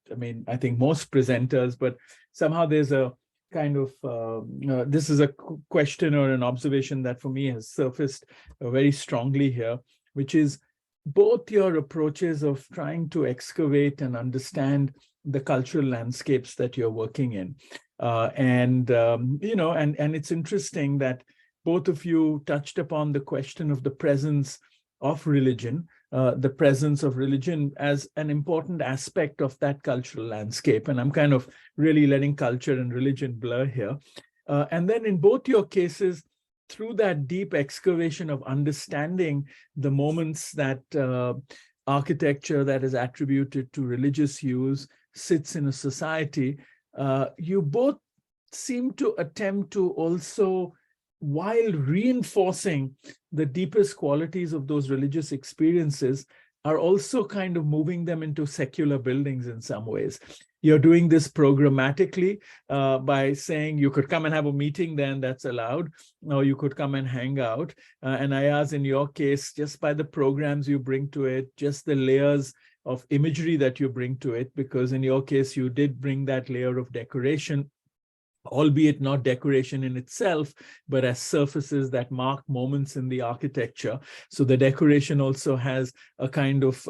I think most presenters, but somehow there's a kind of, this is a question or an observation that for me has surfaced very strongly here, which is both your approaches of trying to excavate and understand the cultural landscapes that you're working in. And it's interesting that both of you touched upon the question of the presence of religion, the presence of religion as an important aspect of that cultural landscape. And I'm kind of really letting culture and religion blur here. And then in both your cases, through that deep excavation of understanding the moments that architecture that is attributed to religious use sits in a society, you both seem to attempt to also, while reinforcing the deepest qualities of those religious experiences, are also kind of moving them into secular buildings in some ways. You're doing this programmatically by saying you could come and have a meeting, then that's allowed, or you could come and hang out. And Ayaz, in your case, just by the programs you bring to it, just the layers of imagery that you bring to it, because in your case, you did bring that layer of decoration, albeit not decoration in itself, but as surfaces that mark moments in the architecture. So the decoration also has a kind of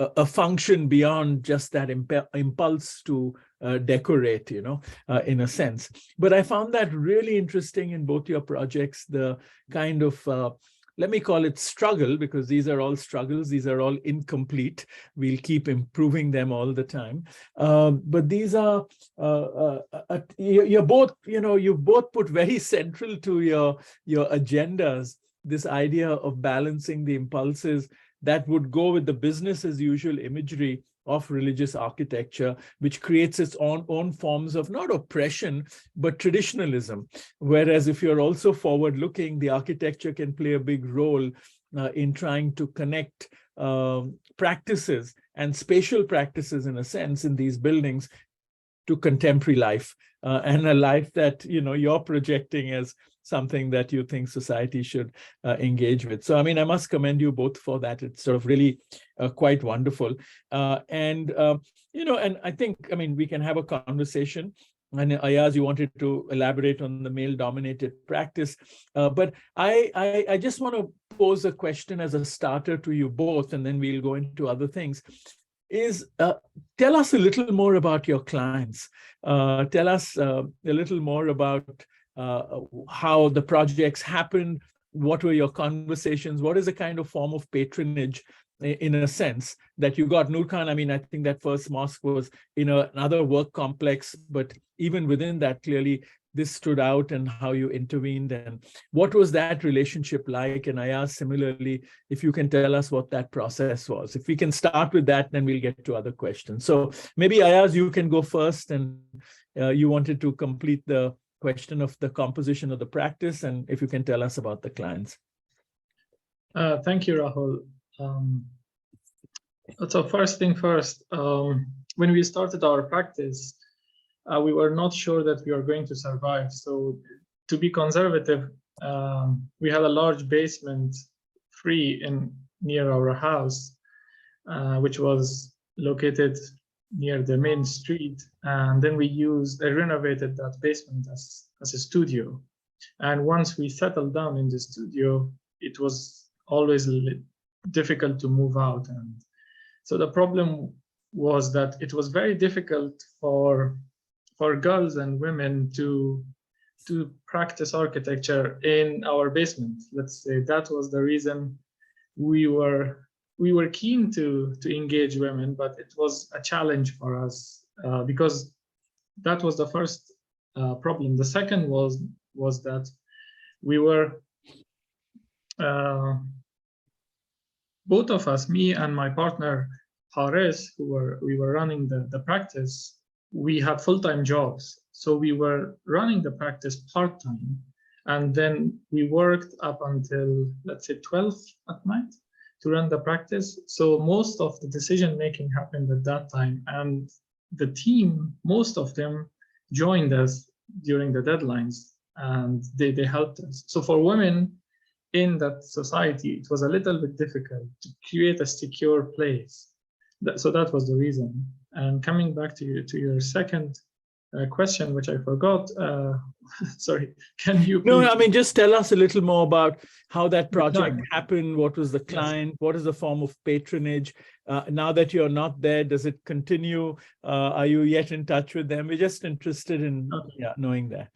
a function beyond just that impulse to decorate, you know, in a sense. But I found that really interesting in both your projects, the kind of let me call it struggle, because these are all struggles. These are all incomplete. We'll keep improving them all the time. But these are, you're both, you know, you both put very central to your agendas, this idea of balancing the impulses that would go with the business as usual imagery of religious architecture, which creates its own forms of not oppression, but traditionalism. Whereas if you're also forward-looking, the architecture can play a big role in trying to connect practices and spatial practices, in a sense, in these buildings to contemporary life, and a life that, you know, you're projecting as something that you think society should engage with. So, I mean, I must commend you both for that. It's sort of really quite wonderful. You know, and I think, I mean, we can have a conversation. And Ayaz, you wanted to elaborate on the male-dominated practice. But I just want to pose a question as a starter to you both, and then we'll go into other things. Tell us a little more about your clients. Tell us a little more about how the projects happened. What were your conversations? What is the kind of form of patronage, in a sense, that you got? Noor Khan, I mean, I think that first mosque was in another work complex, but even within that, clearly this stood out, and how you intervened, and what was that relationship like? And I asked similarly, if you can tell us what that process was. If we can start with that, then we'll get to other questions. So maybe Ayaz, you can go first, and you wanted to complete the question of the composition of the practice, and if you can tell us about the clients. Thank you, Rahul. So first thing first, when we started our practice, we were not sure that we are going to survive. So to be conservative, we had a large basement free near our house, which was located near the main street. And then I renovated that basement as a studio. And once we settled down in the studio, it was always difficult to move out. And so the problem was that it was very difficult for girls and women to practice architecture in our basement. Let's say that was the reason we were keen to engage women, but it was a challenge for us because that was the first problem. The second was that we were both of us, me and my partner Haris, we were running the practice. We had full-time jobs, so we were running the practice part-time, and then we worked up until, let's say, 12 at night to run the practice. So most of the decision-making happened at that time, and the team, most of them joined us during the deadlines, and they helped us. So for women in that society, it was a little bit difficult to create a secure place. So that was the reason. And coming back to your second question, which I forgot, sorry, can you please... No, I mean, just tell us a little more about how that project happened. What was the client? Yes. What is the form of patronage? Now that you're not there, does it continue? Are you yet in touch with them? We're just interested in knowing that.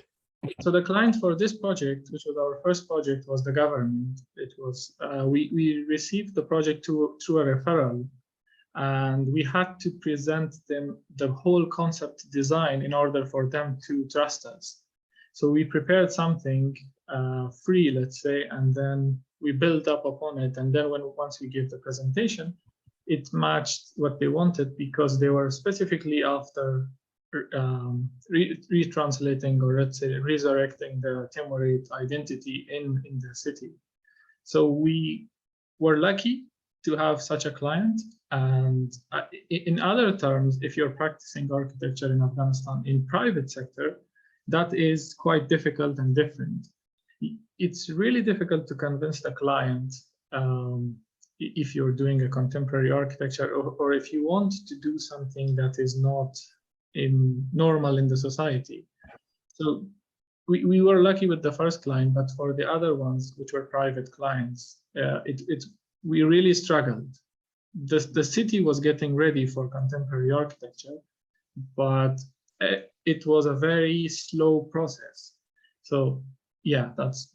So the client for this project, which was our first project, was the government. It was we received the project through a referral, and we had to present them the whole concept design in order for them to trust us. So we prepared something free, let's say, and then we built up upon it. And then once we gave the presentation, it matched what they wanted, because they were specifically after retranslating, or let's say resurrecting, the Timurid identity in the city. So we were lucky to have such a client. And in other terms, if you're practicing architecture in Afghanistan in private sector, that is quite difficult and different. It's really difficult to convince the client if you're doing a contemporary architecture, or if you want to do something that is not normal in the society. So we were lucky with the first client, but for the other ones, which were private clients, we really struggled. The city was getting ready for contemporary architecture, but it was a very slow process. So yeah, that's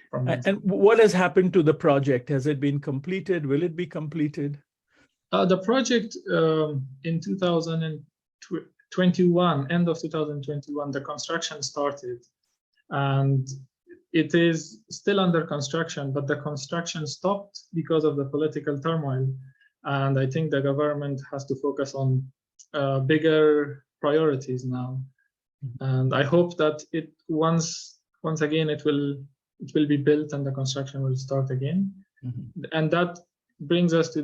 from me. And what has happened to the project? Has it been completed? Will it be completed? The project in 2021, end of 2021, the construction started, and it is still under construction, but the construction stopped because of the political turmoil. And I think the government has to focus on bigger priorities now. And I hope that it once again it will be built and the construction will start again. Mm-hmm. And that brings us to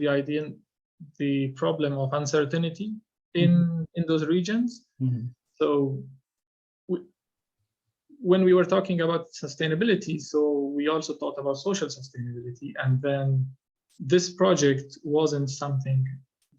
the problem of uncertainty in those regions. Mm-hmm. So when we were talking about sustainability, so we also thought about social sustainability. And then this project wasn't something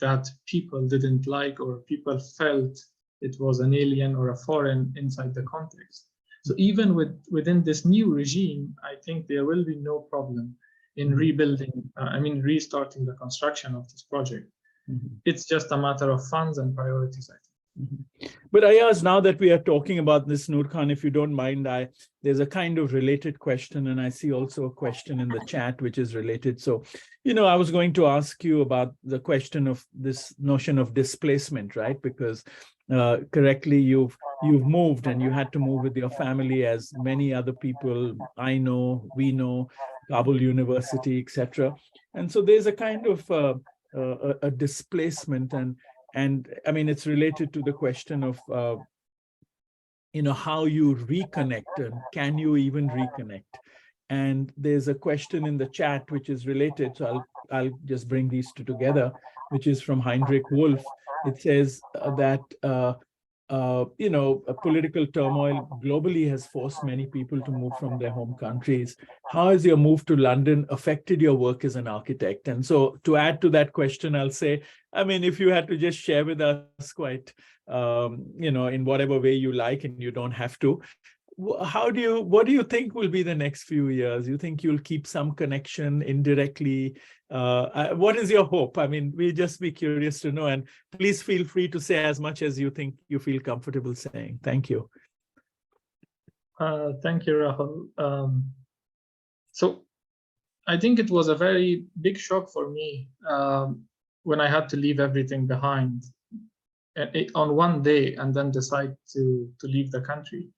that people didn't like, or people felt it was an alien or a foreign inside the context. So even within this new regime, I think there will be no problem in restarting the construction of this project. Mm-hmm. It's just a matter of funds and priorities, I think. Mm-hmm. But Ayaz, now that we are talking about this, Noor Khan, if you don't mind, there's a kind of related question, and I see also a question in the chat which is related. So, I was going to ask you about the question of this notion of displacement, right? Because correctly, you've moved, and you had to move with your family, as many other people I know, we know, Kabul University, etc. And so there's a kind of a displacement, and I mean, it's related to the question of, how you reconnect, and can you even reconnect? And there's a question in the chat which is related, so I'll just bring these two together, which is from Heinrich Wolf. It says that, a political turmoil globally has forced many people to move from their home countries. How has your move to London affected your work as an architect? And so to add to that question, I'll say, I mean, if you had to just share with us quite, in whatever way you like, and you don't have to, what do you think will be the next few years? You think you'll keep some connection indirectly? What is your hope? I mean, we'll just be curious to know, and please feel free to say as much as you think you feel comfortable saying. Thank you. Thank you, Rahul. So I think it was a very big shock for me when I had to leave everything behind on one day, and then decide to leave the country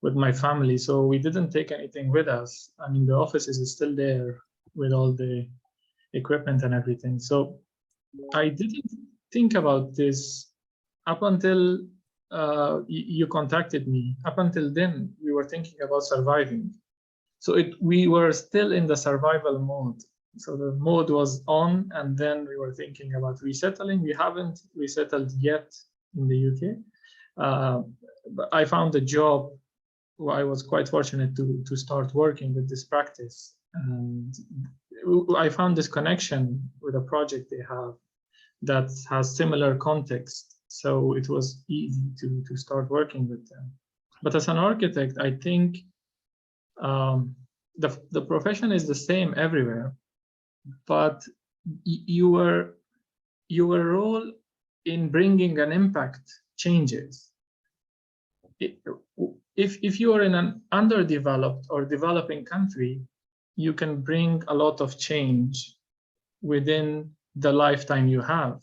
with my family. So we didn't take anything with us. I mean, the office is still there with all the equipment and everything. So I didn't think about this up until you contacted me. Up until then, we were thinking about surviving. So we were still in the survival mode. So the mode was on, and then we were thinking about resettling. We haven't resettled yet in the UK. But I found a job. I was quite fortunate to start working with this practice, and I found this connection with a project they have that has similar context, so it was easy to start working with them. But as an architect, I think the profession is the same everywhere, but your role in bringing an impact changes. if you are in an underdeveloped or developing country, you can bring a lot of change within the lifetime you have.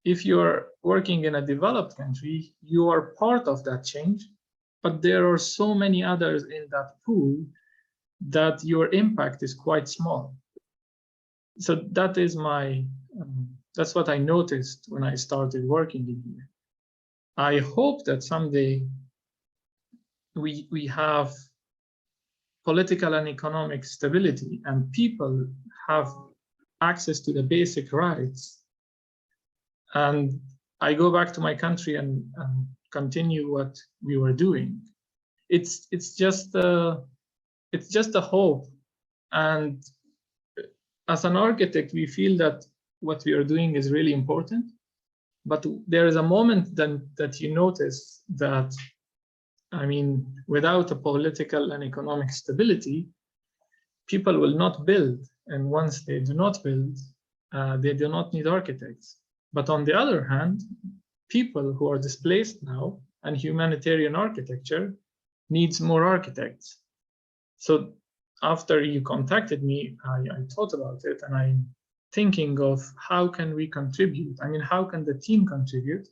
If you're working in a developed country, you are part of that change, but there are so many others in that pool that your impact is quite small. So that is that's what I noticed when I started working in here. I hope that someday we have political and economic stability and people have access to the basic rights. And I go back to my country and continue what we were doing. It's just a hope. And as an architect, we feel that what we are doing is really important. But there is a moment then that you notice that, I mean, without a political and economic stability, people will not build. And once they do not build, they do not need architects. But on the other hand, people who are displaced now and humanitarian architecture needs more architects. So after you contacted me, I thought about it, and I'm thinking of how can we contribute? I mean, how can the team contribute?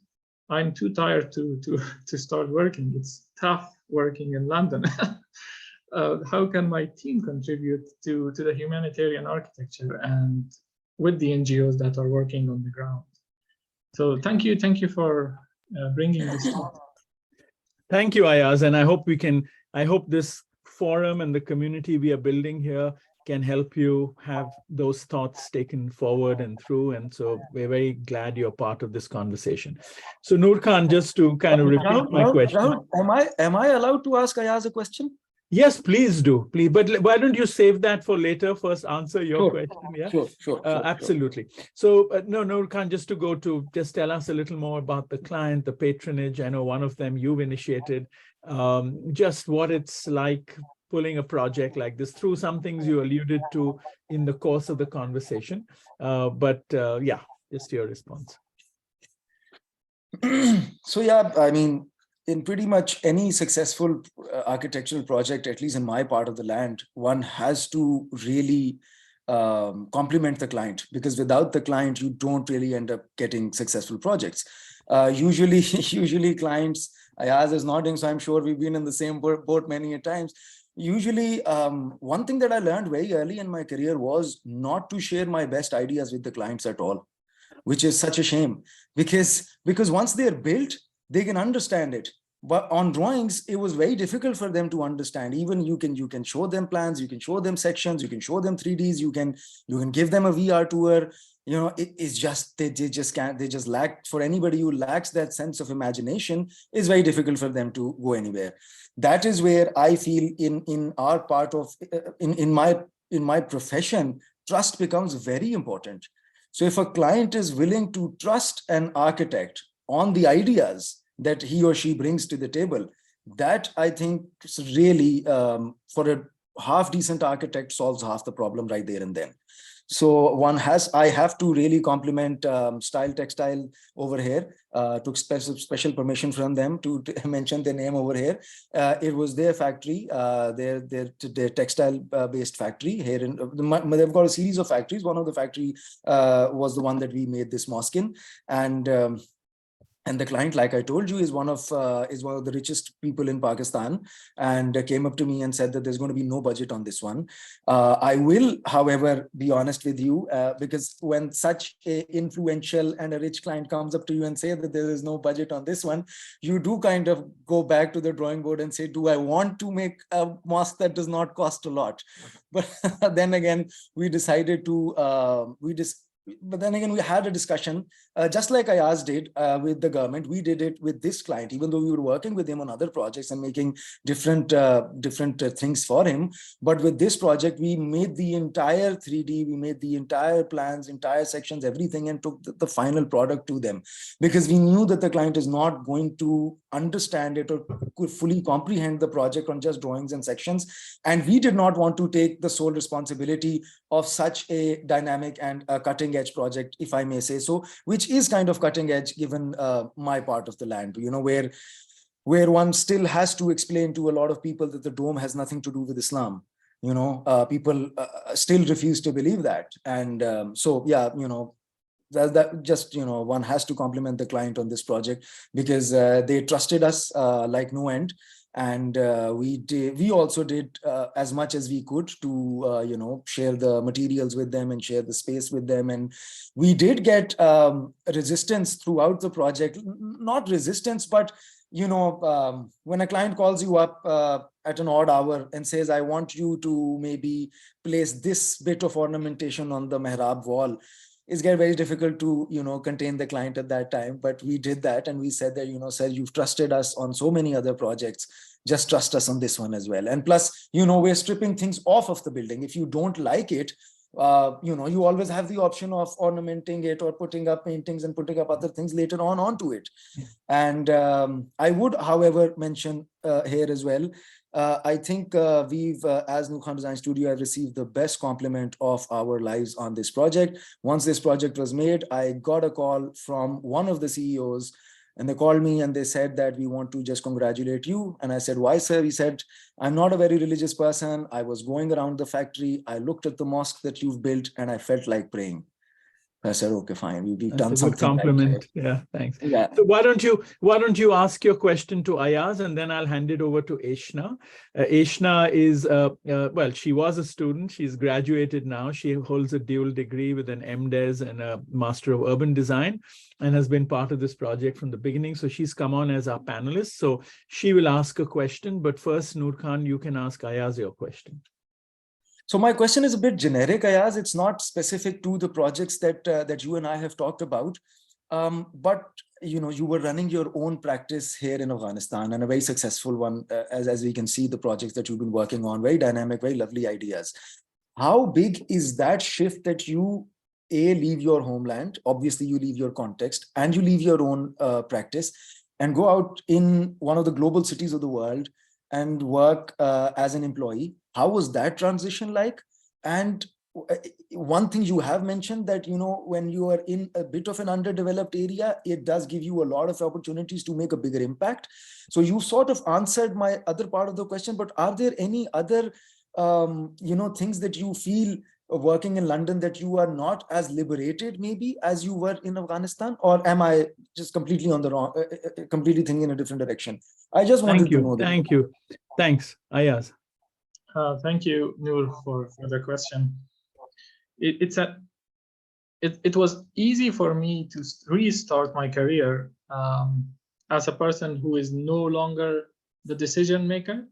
I'm too tired to start working. It's tough working in London. How can my team contribute to the humanitarian architecture and with the NGOs that are working on the ground? So thank you for bringing this up. Thank you, Ayaz, and I hope this forum and the community we are building here can help you have those thoughts taken forward and through. And so we're very glad you're part of this conversation. So Noor Khan, just to kind of repeat my question. Rahul, am I allowed to ask Ayaz a question? Yes, please do, please. But why don't you save that for later? First, answer your question. Yeah, Sure. Absolutely. So, no, Noor Khan, just tell us a little more about the client, the patronage. I know one of them you've initiated. Just what it's like pulling a project like this through. Some things you alluded to in the course of the conversation. Yeah, just your response. So yeah, I mean, in pretty much any successful architectural project, at least in my part of the land, one has to really complement the client, because without the client, you don't really end up getting successful projects. Usually clients, Ayaz is nodding, so I'm sure we've been in the same boat many a times. Usually, one thing that I learned very early in my career was not to share my best ideas with the clients at all, which is such a shame, because once they're built, they can understand it. But on drawings, it was very difficult for them to understand. Even you can show them plans, you can show them sections, you can show them 3Ds, you can give them a VR tour. You know, it's just they just lack. For anybody who lacks that sense of imagination, it's very difficult for them to go anywhere. That is where I feel in our part of in my profession, trust becomes very important. So if a client is willing to trust an architect on the ideas that he or she brings to the table, that I think is really, for a half decent architect, solves half the problem right there and then. So I have to really compliment Style Textile over here. Took special permission from them to mention their name over here. It was their factory, their textile based factory here in. They've got a series of factories. One of the factory was the one that we made this mosque in, and the client, like I told you, is one of the richest people in Pakistan, and came up to me and said that there's going to be no budget on this one. I will, however, be honest with you, because when such a influential and a rich client comes up to you and say that there is no budget on this one, you do kind of go back to the drawing board and say, do I want to make a mosque that does not cost a lot? But then again, we decided to, but then again, we had a discussion, just like Ayaz did with the government. We did it with this client, even though we were working with him on other projects and making different things for him. But with this project, we made the entire 3D, we made the entire plans, entire sections, everything, and took the final product to them, because we knew that the client is not going to understand it or could fully comprehend the project on just drawings and sections. And we did not want to take the sole responsibility of such a dynamic and cutting edge project, if I may say so, which is kind of cutting edge given my part of the land, you know, where where one still has to explain to a lot of people that the dome has nothing to do with Islam. People still refuse to believe that. And so, yeah, that just, one has to compliment the client on this project, because they trusted us like no end. And we also did as much as we could to, share the materials with them and share the space with them. And we did get resistance throughout the project, not resistance, but, when a client calls you up at an odd hour and says, I want you to maybe place this bit of ornamentation on the mihrab wall, it's get very difficult to, contain the client at that time. But we did that, and we said that, sir, you've trusted us on so many other projects, just trust us on this one as well. And plus, we're stripping things off of the building. If you don't like it, you always have the option of ornamenting it or putting up paintings and putting up other things later on onto it. And I would, however, mention here as well, I think we've, as Noor Khan Design Studio, have received the best compliment of our lives on this project. Once this project was made, I got a call from one of the CEOs, and they called me and they said that we want to just congratulate you. And I said, why, sir? He said, I'm not a very religious person. I was going around the factory. I looked at the mosque that you've built and I felt like praying. I said, okay, fine. We've done That's a something. good compliment. Right. Yeah, thanks. Yeah. So why don't you ask your question to Ayaz, and then I'll hand it over to Eshna. Eshna is, well, she was a student. She's graduated now. She holds a dual degree with an MDes and a Master of Urban Design, and has been part of this project from the beginning. So she's come on as our panelist. So she will ask a question. But first, Noor Khan, you can ask Ayaz your question. So my question is a bit generic, Ayaz. It's not specific to the projects that you and I have talked about. But you were running your own practice here in Afghanistan, and a very successful one, as we can see the projects that you've been working on, very dynamic, very lovely ideas. How big is that shift that you leave your homeland? Obviously, you leave your context and you leave your own practice and go out in one of the global cities of the world and work as an employee. How was that transition like? And one thing you have mentioned that, when you are in a bit of an underdeveloped area, it does give you a lot of opportunities to make a bigger impact. So you sort of answered my other part of the question, but are there any other, things that you feel working in London that you are not as liberated maybe as you were in Afghanistan? Or am I just completely on the wrong, completely thinking in a different direction? I just wanted to know that. Thank you. Thanks, Ayaz. Thank you, Noor, for the question. It was easy for me to restart my career as a person who is no longer the decision maker,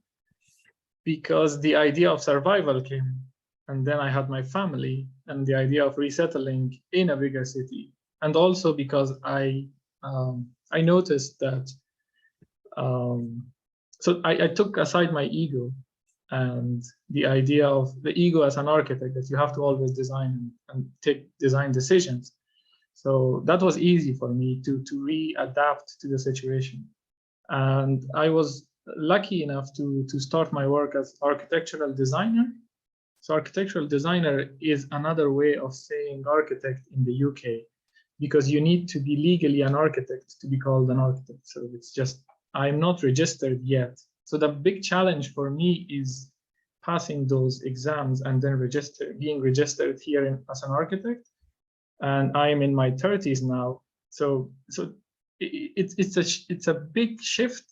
because the idea of survival came, and then I had my family and the idea of resettling in a bigger city, and also because I noticed that so I took aside my ego and the idea of the ego as an architect, that you have to always design and take design decisions. So that was easy for me to readapt to the situation. And I was lucky enough to start my work as architectural designer. So architectural designer is another way of saying architect in the UK, because you need to be legally an architect to be called an architect. So it's just, I'm not registered yet. So the big challenge for me is passing those exams and then being registered here as an architect. And I'm in my 30s now. So it's a big shift.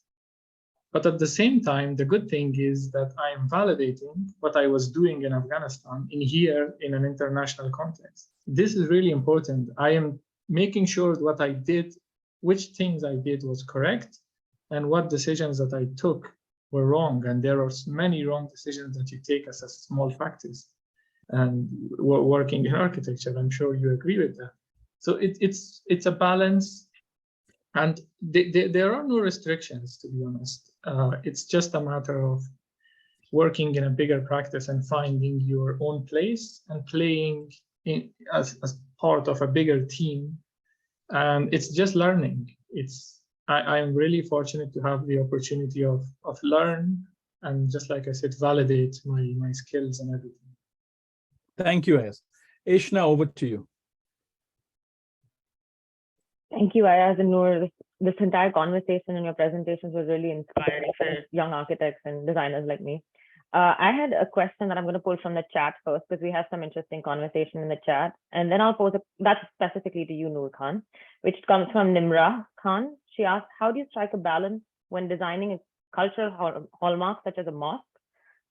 But at the same time, the good thing is that I'm validating what I was doing in Afghanistan here in an international context. This is really important. I am making sure that what I did, which things I did was correct, and what decisions that I took were wrong. And there are many wrong decisions that you take as a small practice and working in architecture. I'm sure you agree with that. So it's a balance, and there are no restrictions, to be honest. It's just a matter of working in a bigger practice and finding your own place and playing as part of a bigger team. And it's just learning. I'm really fortunate to have the opportunity of learn and, just like I said, validate my skills and everything. Thank you, Ayaz. Eshna, over to you. Thank you, Ayaz and Noor. this entire conversation and your presentations was really inspiring for young architects and designers like me. I had a question that I'm going to pull from the chat first, because we have some interesting conversation in the chat. And then I'll pose that's specifically to you, Noor Khan, which comes from Nimra Khan. She asked, how do you strike a balance when designing a cultural hallmark such as a mosque,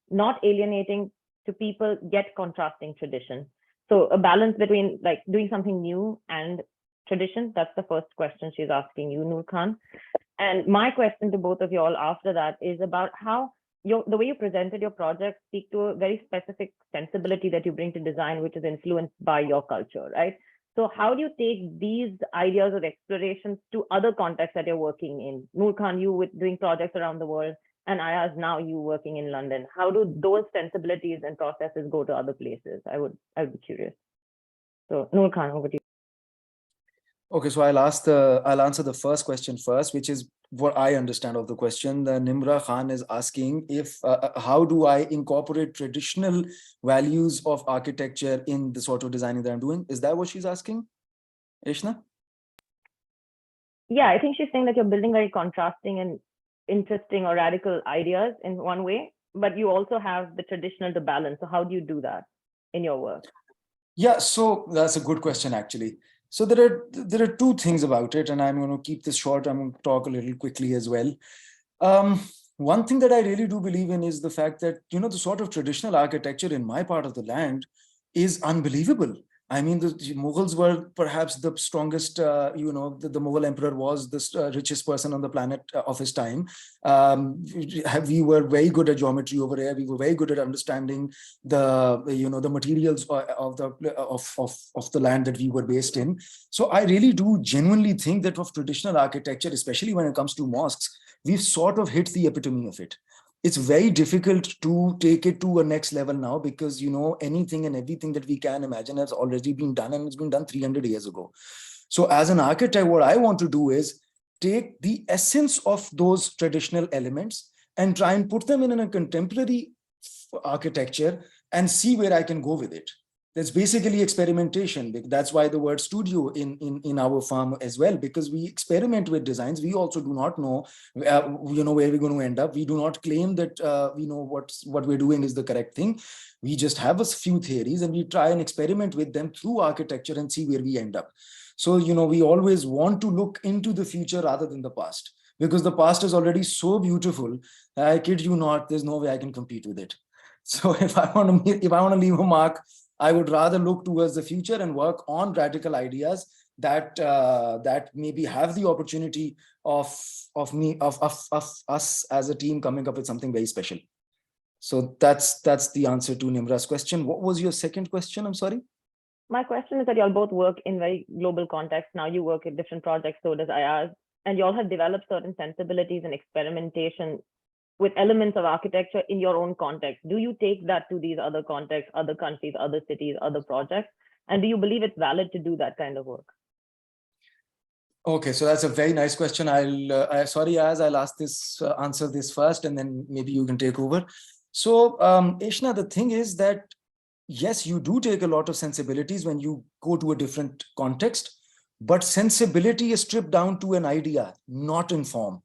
not alienating to people, yet contrasting tradition? So a balance between like doing something new and tradition. That's the first question she's asking you, Noor Khan. And my question to both of you all after that is about how the way you presented your project speak to a very specific sensibility that you bring to design, which is influenced by your culture, right? So how do you take these ideas of explorations to other contexts that you're working in? Noor Khan, you with doing projects around the world, and Ayaz, now you working in London. How do those sensibilities and processes go to other places? I would be curious. So Noor Khan, over to you. Okay, so I'll answer the first question first, which is what I understand of the question. The Nimra Khan is asking if how do I incorporate traditional values of architecture in the sort of designing that I'm doing? Is that what she's asking, Eshna? Yeah, I think she's saying that you're building very contrasting and interesting or radical ideas in one way, but you also have the traditional to balance. So how do you do that in your work? Yeah, so that's a good question, actually. So there are two things about it, and I'm going to keep this short. I'm going to talk a little quickly as well. One thing that I really do believe in is the fact that, you know, the sort of traditional architecture in my part of the land is unbelievable. I mean, the Mughals were perhaps the strongest, the Mughal emperor was the richest person on the planet of his time. We were very good at geometry over here. We were very good at understanding the materials of the land that we were based in. So I really do genuinely think that of traditional architecture, especially when it comes to mosques, we've sort of hit the epitome of it. It's very difficult to take it to a next level now because, you know, anything and everything that we can imagine has already been done, and it's been done 300 years ago. So as an architect, what I want to do is take the essence of those traditional elements and try and put them in a contemporary architecture and see where I can go with it. That's basically experimentation. That's why the word studio in our firm as well, because we experiment with designs. We also do not know, where we're going to end up. We do not claim that we know what we're doing is the correct thing. We just have a few theories and we try and experiment with them through architecture and see where we end up. So, you know, we always want to look into the future rather than the past, because the past is already so beautiful. I kid you not, there's no way I can compete with it. So if I want to leave a mark, I would rather look towards the future and work on radical ideas that maybe have the opportunity of us as a team coming up with something very special. So that's the answer to Nimra's question. What was your second question? I'm sorry. My question is that you all both work in very global contexts. Now you work in different projects, so does Ayaz, and you all have developed certain sensibilities and experimentation with elements of architecture in your own context. Do you take that to these other contexts, other countries, other cities, other projects? And do you believe it's valid to do that kind of work? Okay, so that's a very nice question. Sorry, I'll answer this first, and then maybe you can take over. So, Eshna, the thing is that, yes, you do take a lot of sensibilities when you go to a different context, but sensibility is stripped down to an idea, not in form.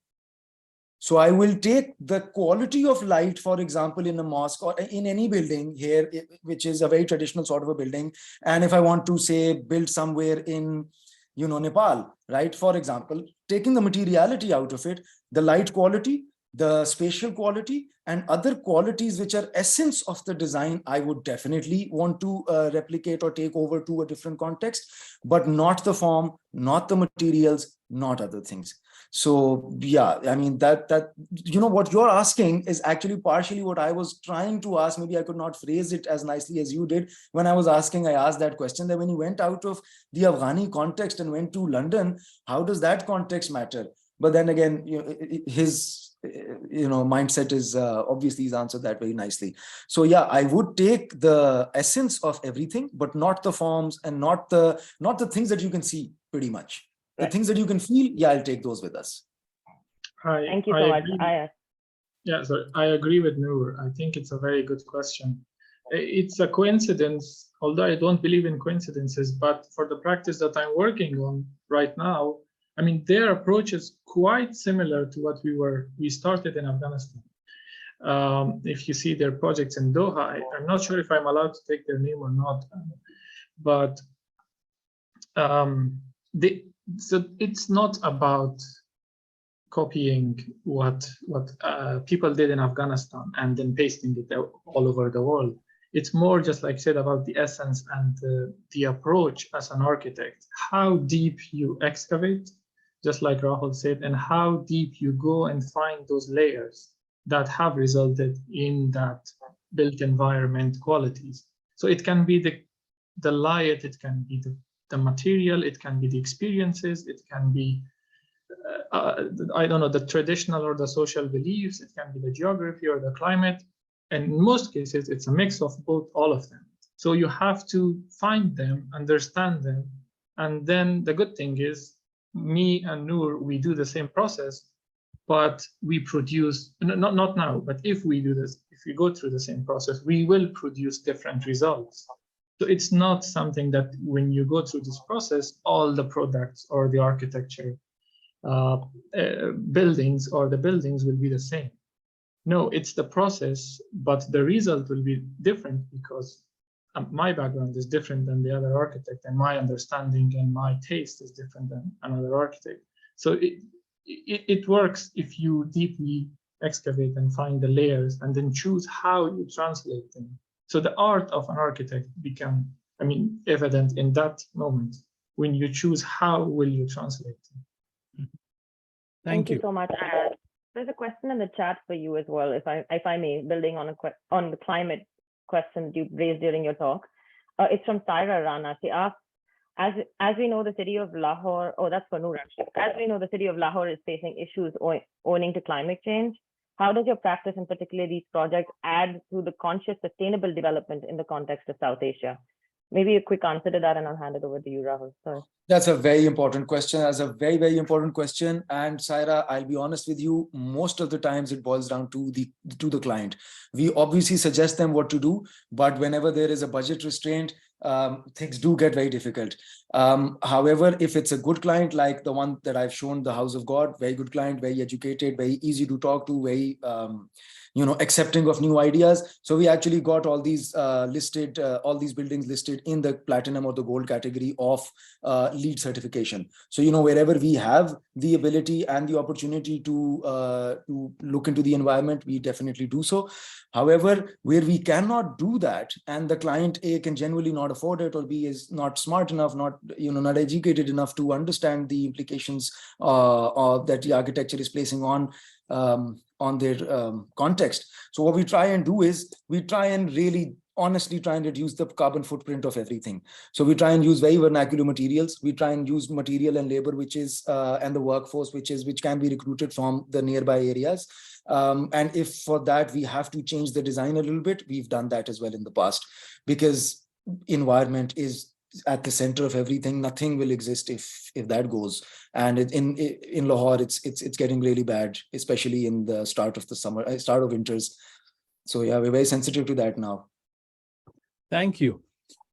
So I will take the quality of light, for example, in a mosque or in any building here, which is a very traditional sort of a building. And if I want to say build somewhere in, you know, Nepal, right? For example, taking the materiality out of it, the light quality, the spatial quality, and other qualities which are essence of the design, I would definitely want to replicate or take over to a different context, but not the form, not the materials, not other things. So yeah, I mean, that you know, what you're asking is actually partially what I was trying to ask. Maybe I could not phrase it as nicely as you did. When I was asking, I asked that question, that when you went out of the Afghani context and went to London, how does that context matter? But then again, you know, his mindset is obviously he's answered that very nicely. So yeah, I would take the essence of everything, but not the forms and not the things that you can see pretty much. The things that you can feel, yeah, I'll take those with us. Thank you so much. Yeah, so I agree with Noor. I think it's a very good question. It's a coincidence, although I don't believe in coincidences, but for the practice that I'm working on right now, I mean, their approach is quite similar to what we started in Afghanistan. If you see their projects in Doha, I'm not sure if I'm allowed to take their name or not, but so it's not about copying what people did in Afghanistan and then pasting it all over the world. It's more just like I said about the essence and the approach as an architect, how deep you excavate, just like Rahul said, and how deep you go and find those layers that have resulted in that built environment qualities. So it can be the light, it can be the material, it can be the experiences, it can be I don't know, the traditional or the social beliefs, it can be the geography or the climate. And in most cases, it's a mix of both, all of them. So you have to find them, understand them. And then the good thing is, me and Noor, we do the same process, but we produce, not now, but if we do this, if we go through the same process, we will produce different results. So it's not something that when you go through this process, all the products or the architecture buildings or the buildings will be the same. No, it's the process, but the result will be different because my background is different than the other architect, and my understanding and my taste is different than another architect. So it works if you deeply excavate and find the layers and then choose how you translate them. So the art of an architect become, I mean, evident in that moment when you choose how will you translate them. Thank you so much. There's a question in the chat for you as well, if I may, building on the climate question you raised during your talk. It's from Tyra Rana. She asks, as we know, the city of Lahore, that's for Noor actually. As we know, the city of Lahore is facing issues owing to climate change. How does your practice, and particularly these projects, add to the conscious sustainable development in the context of South Asia? Maybe a quick answer to that, and I'll hand it over to you, Rahul. Sorry. That's a very important question. That's a very, very important question. And Saira, I'll be honest with you, most of the times it boils down to the client. We obviously suggest them what to do, but whenever there is a budget restraint, things do get very difficult. However, if it's a good client, like the one that I've shown, the House of God, very good client, very educated, very easy to talk to, very accepting of new ideas. So we actually got all these listed, all these buildings listed in the platinum or the gold category of LEED certification. So, wherever we have the ability and the opportunity to look into the environment, we definitely do so. However, where we cannot do that, and the client A can genuinely not afford it, or B is not smart enough, not educated enough to understand the implications that the architecture is placing on their context. So what we try and do is we try and really honestly try and reduce the carbon footprint of everything. So we try and use very vernacular materials. We try and use material and labor, which is and the workforce, which can be recruited from the nearby areas. And if for that we have to change the design a little bit, we've done that as well in the past, because environment is at the center of everything. Nothing will exist if that goes. And in Lahore, it's getting really bad, especially in the start of the summer, start of winters. So yeah, we're very sensitive to that now. Thank you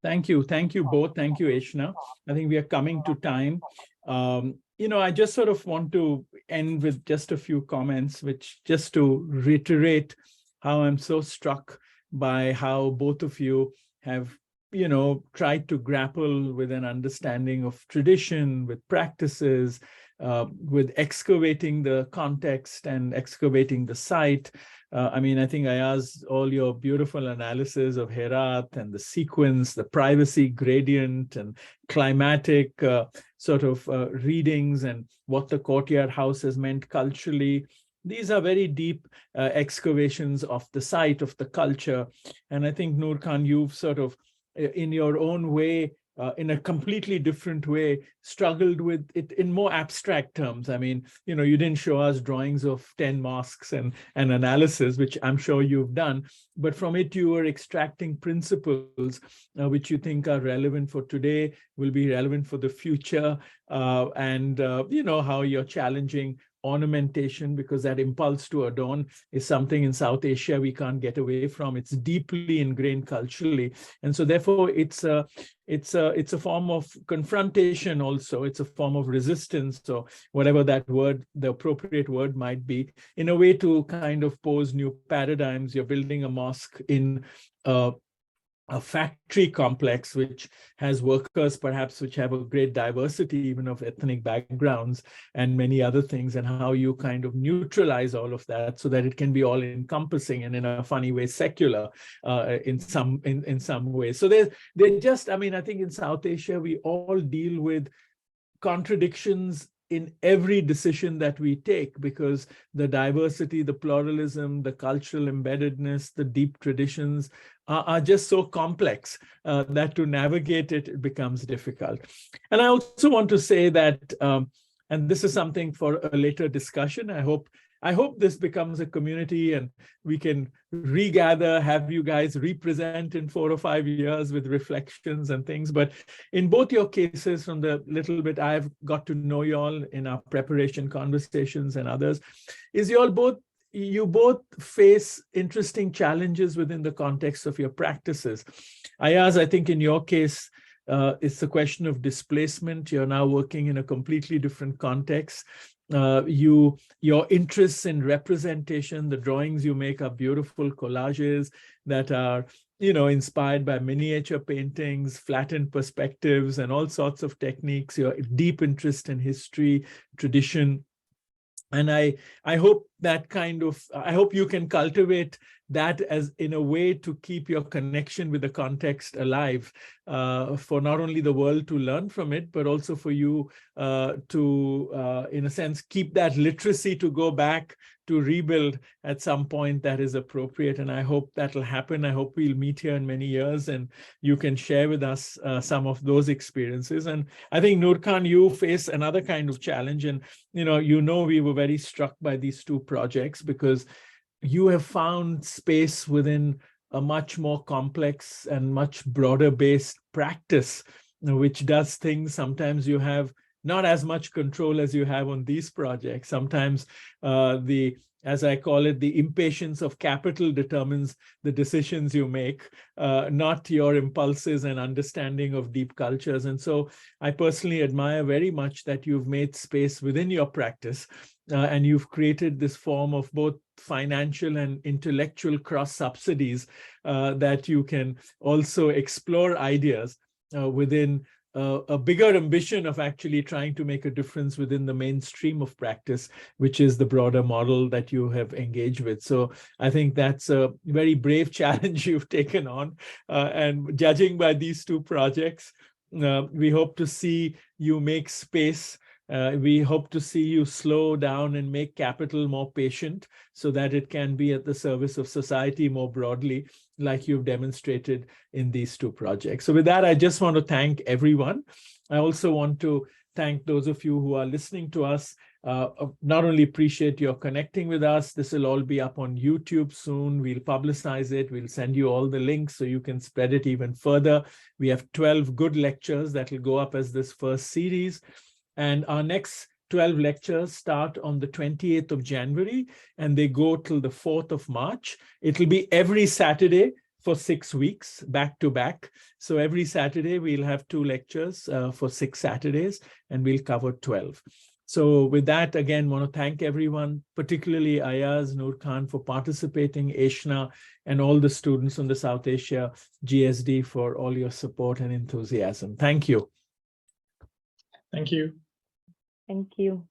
both. Thank you, Eshna. I think we are coming to time. I just sort of want to end with just a few comments, which just to reiterate how I'm so struck by how both of you have tried to grapple with an understanding of tradition, with practices, with excavating the context and excavating the site. I think Ayaz, all your beautiful analysis of Herat and the sequence, the privacy gradient and climatic readings, and what the courtyard house has meant culturally. These are very deep excavations of the site, of the culture. And I think, Noor Khan, you've sort of, in your own way, in a completely different way, struggled with it in more abstract terms. I mean, you didn't show us drawings of 10 mosques and analysis, which I'm sure you've done, but from it you were extracting principles which you think are relevant for today, will be relevant for the future, and how you're challenging ornamentation, because that impulse to adorn is something in South Asia we can't get away from. It's deeply ingrained culturally. And so therefore it's a form of confrontation also. It's a form of resistance, or whatever that word, the appropriate word might be, in a way to kind of pose new paradigms. You're building a mosque in a factory complex which has workers perhaps which have a great diversity even of ethnic backgrounds and many other things, and how you kind of neutralize all of that so that it can be all encompassing and in a funny way secular in some ways. So they're just, I mean, I think in South Asia we all deal with contradictions in every decision that we take, because the diversity, the pluralism, the cultural embeddedness, the deep traditions are just so complex that to navigate it becomes difficult. And I also want to say that, and this is something for a later discussion, I hope this becomes a community and we can regather, have you guys represent in 4 or 5 years with reflections and things. But in both your cases, from the little bit I've got to know you all in our preparation conversations and others, is you both face interesting challenges within the context of your practices. Ayaz, I think in your case, it's a question of displacement. You're now working in a completely different context. Your interests in representation, the drawings you make are beautiful collages that are, inspired by miniature paintings, flattened perspectives, and all sorts of techniques. Your deep interest in history, tradition. And I hope I hope you can cultivate that as in a way to keep your connection with the context alive, for not only the world to learn from it, but also for you to, in a sense, keep that literacy to go back to rebuild at some point that is appropriate. And I hope that'll happen. I hope we'll meet here in many years and you can share with us some of those experiences. And I think, Noor Khan, you face another kind of challenge. And, we were very struck by these two projects because you have found space within a much more complex and much broader based practice, which does things sometimes you have not as much control as you have on these projects. Sometimes as I call it, the impatience of capital determines the decisions you make, not your impulses and understanding of deep cultures. And so I personally admire very much that you've made space within your practice and you've created this form of both financial and intellectual cross subsidies that you can also explore ideas within a bigger ambition of actually trying to make a difference within the mainstream of practice, which is the broader model that you have engaged with. So I think that's a very brave challenge you've taken on. And judging by these two projects, we hope to see you make space. We hope to see you slow down and make capital more patient so that it can be at the service of society more broadly, like you've demonstrated in these two projects. So with that, I just want to thank everyone. I also want to thank those of you who are listening to us. Not only appreciate your connecting with us, this will all be up on YouTube soon. We'll publicize it. We'll send you all the links so you can spread it even further. We have 12 good lectures that will go up as this first series. And our next 12 lectures start on the 28th of January and they go till the 4th of March. It'll be every Saturday for 6 weeks, back to back. So every Saturday we'll have 2 lectures for 6 Saturdays and we'll cover 12. So with that, again, want to thank everyone, particularly Ayaz, Noor Khan for participating, Eshna, and all the students from the South Asia GSD for all your support and enthusiasm. Thank you. Thank you. Thank you.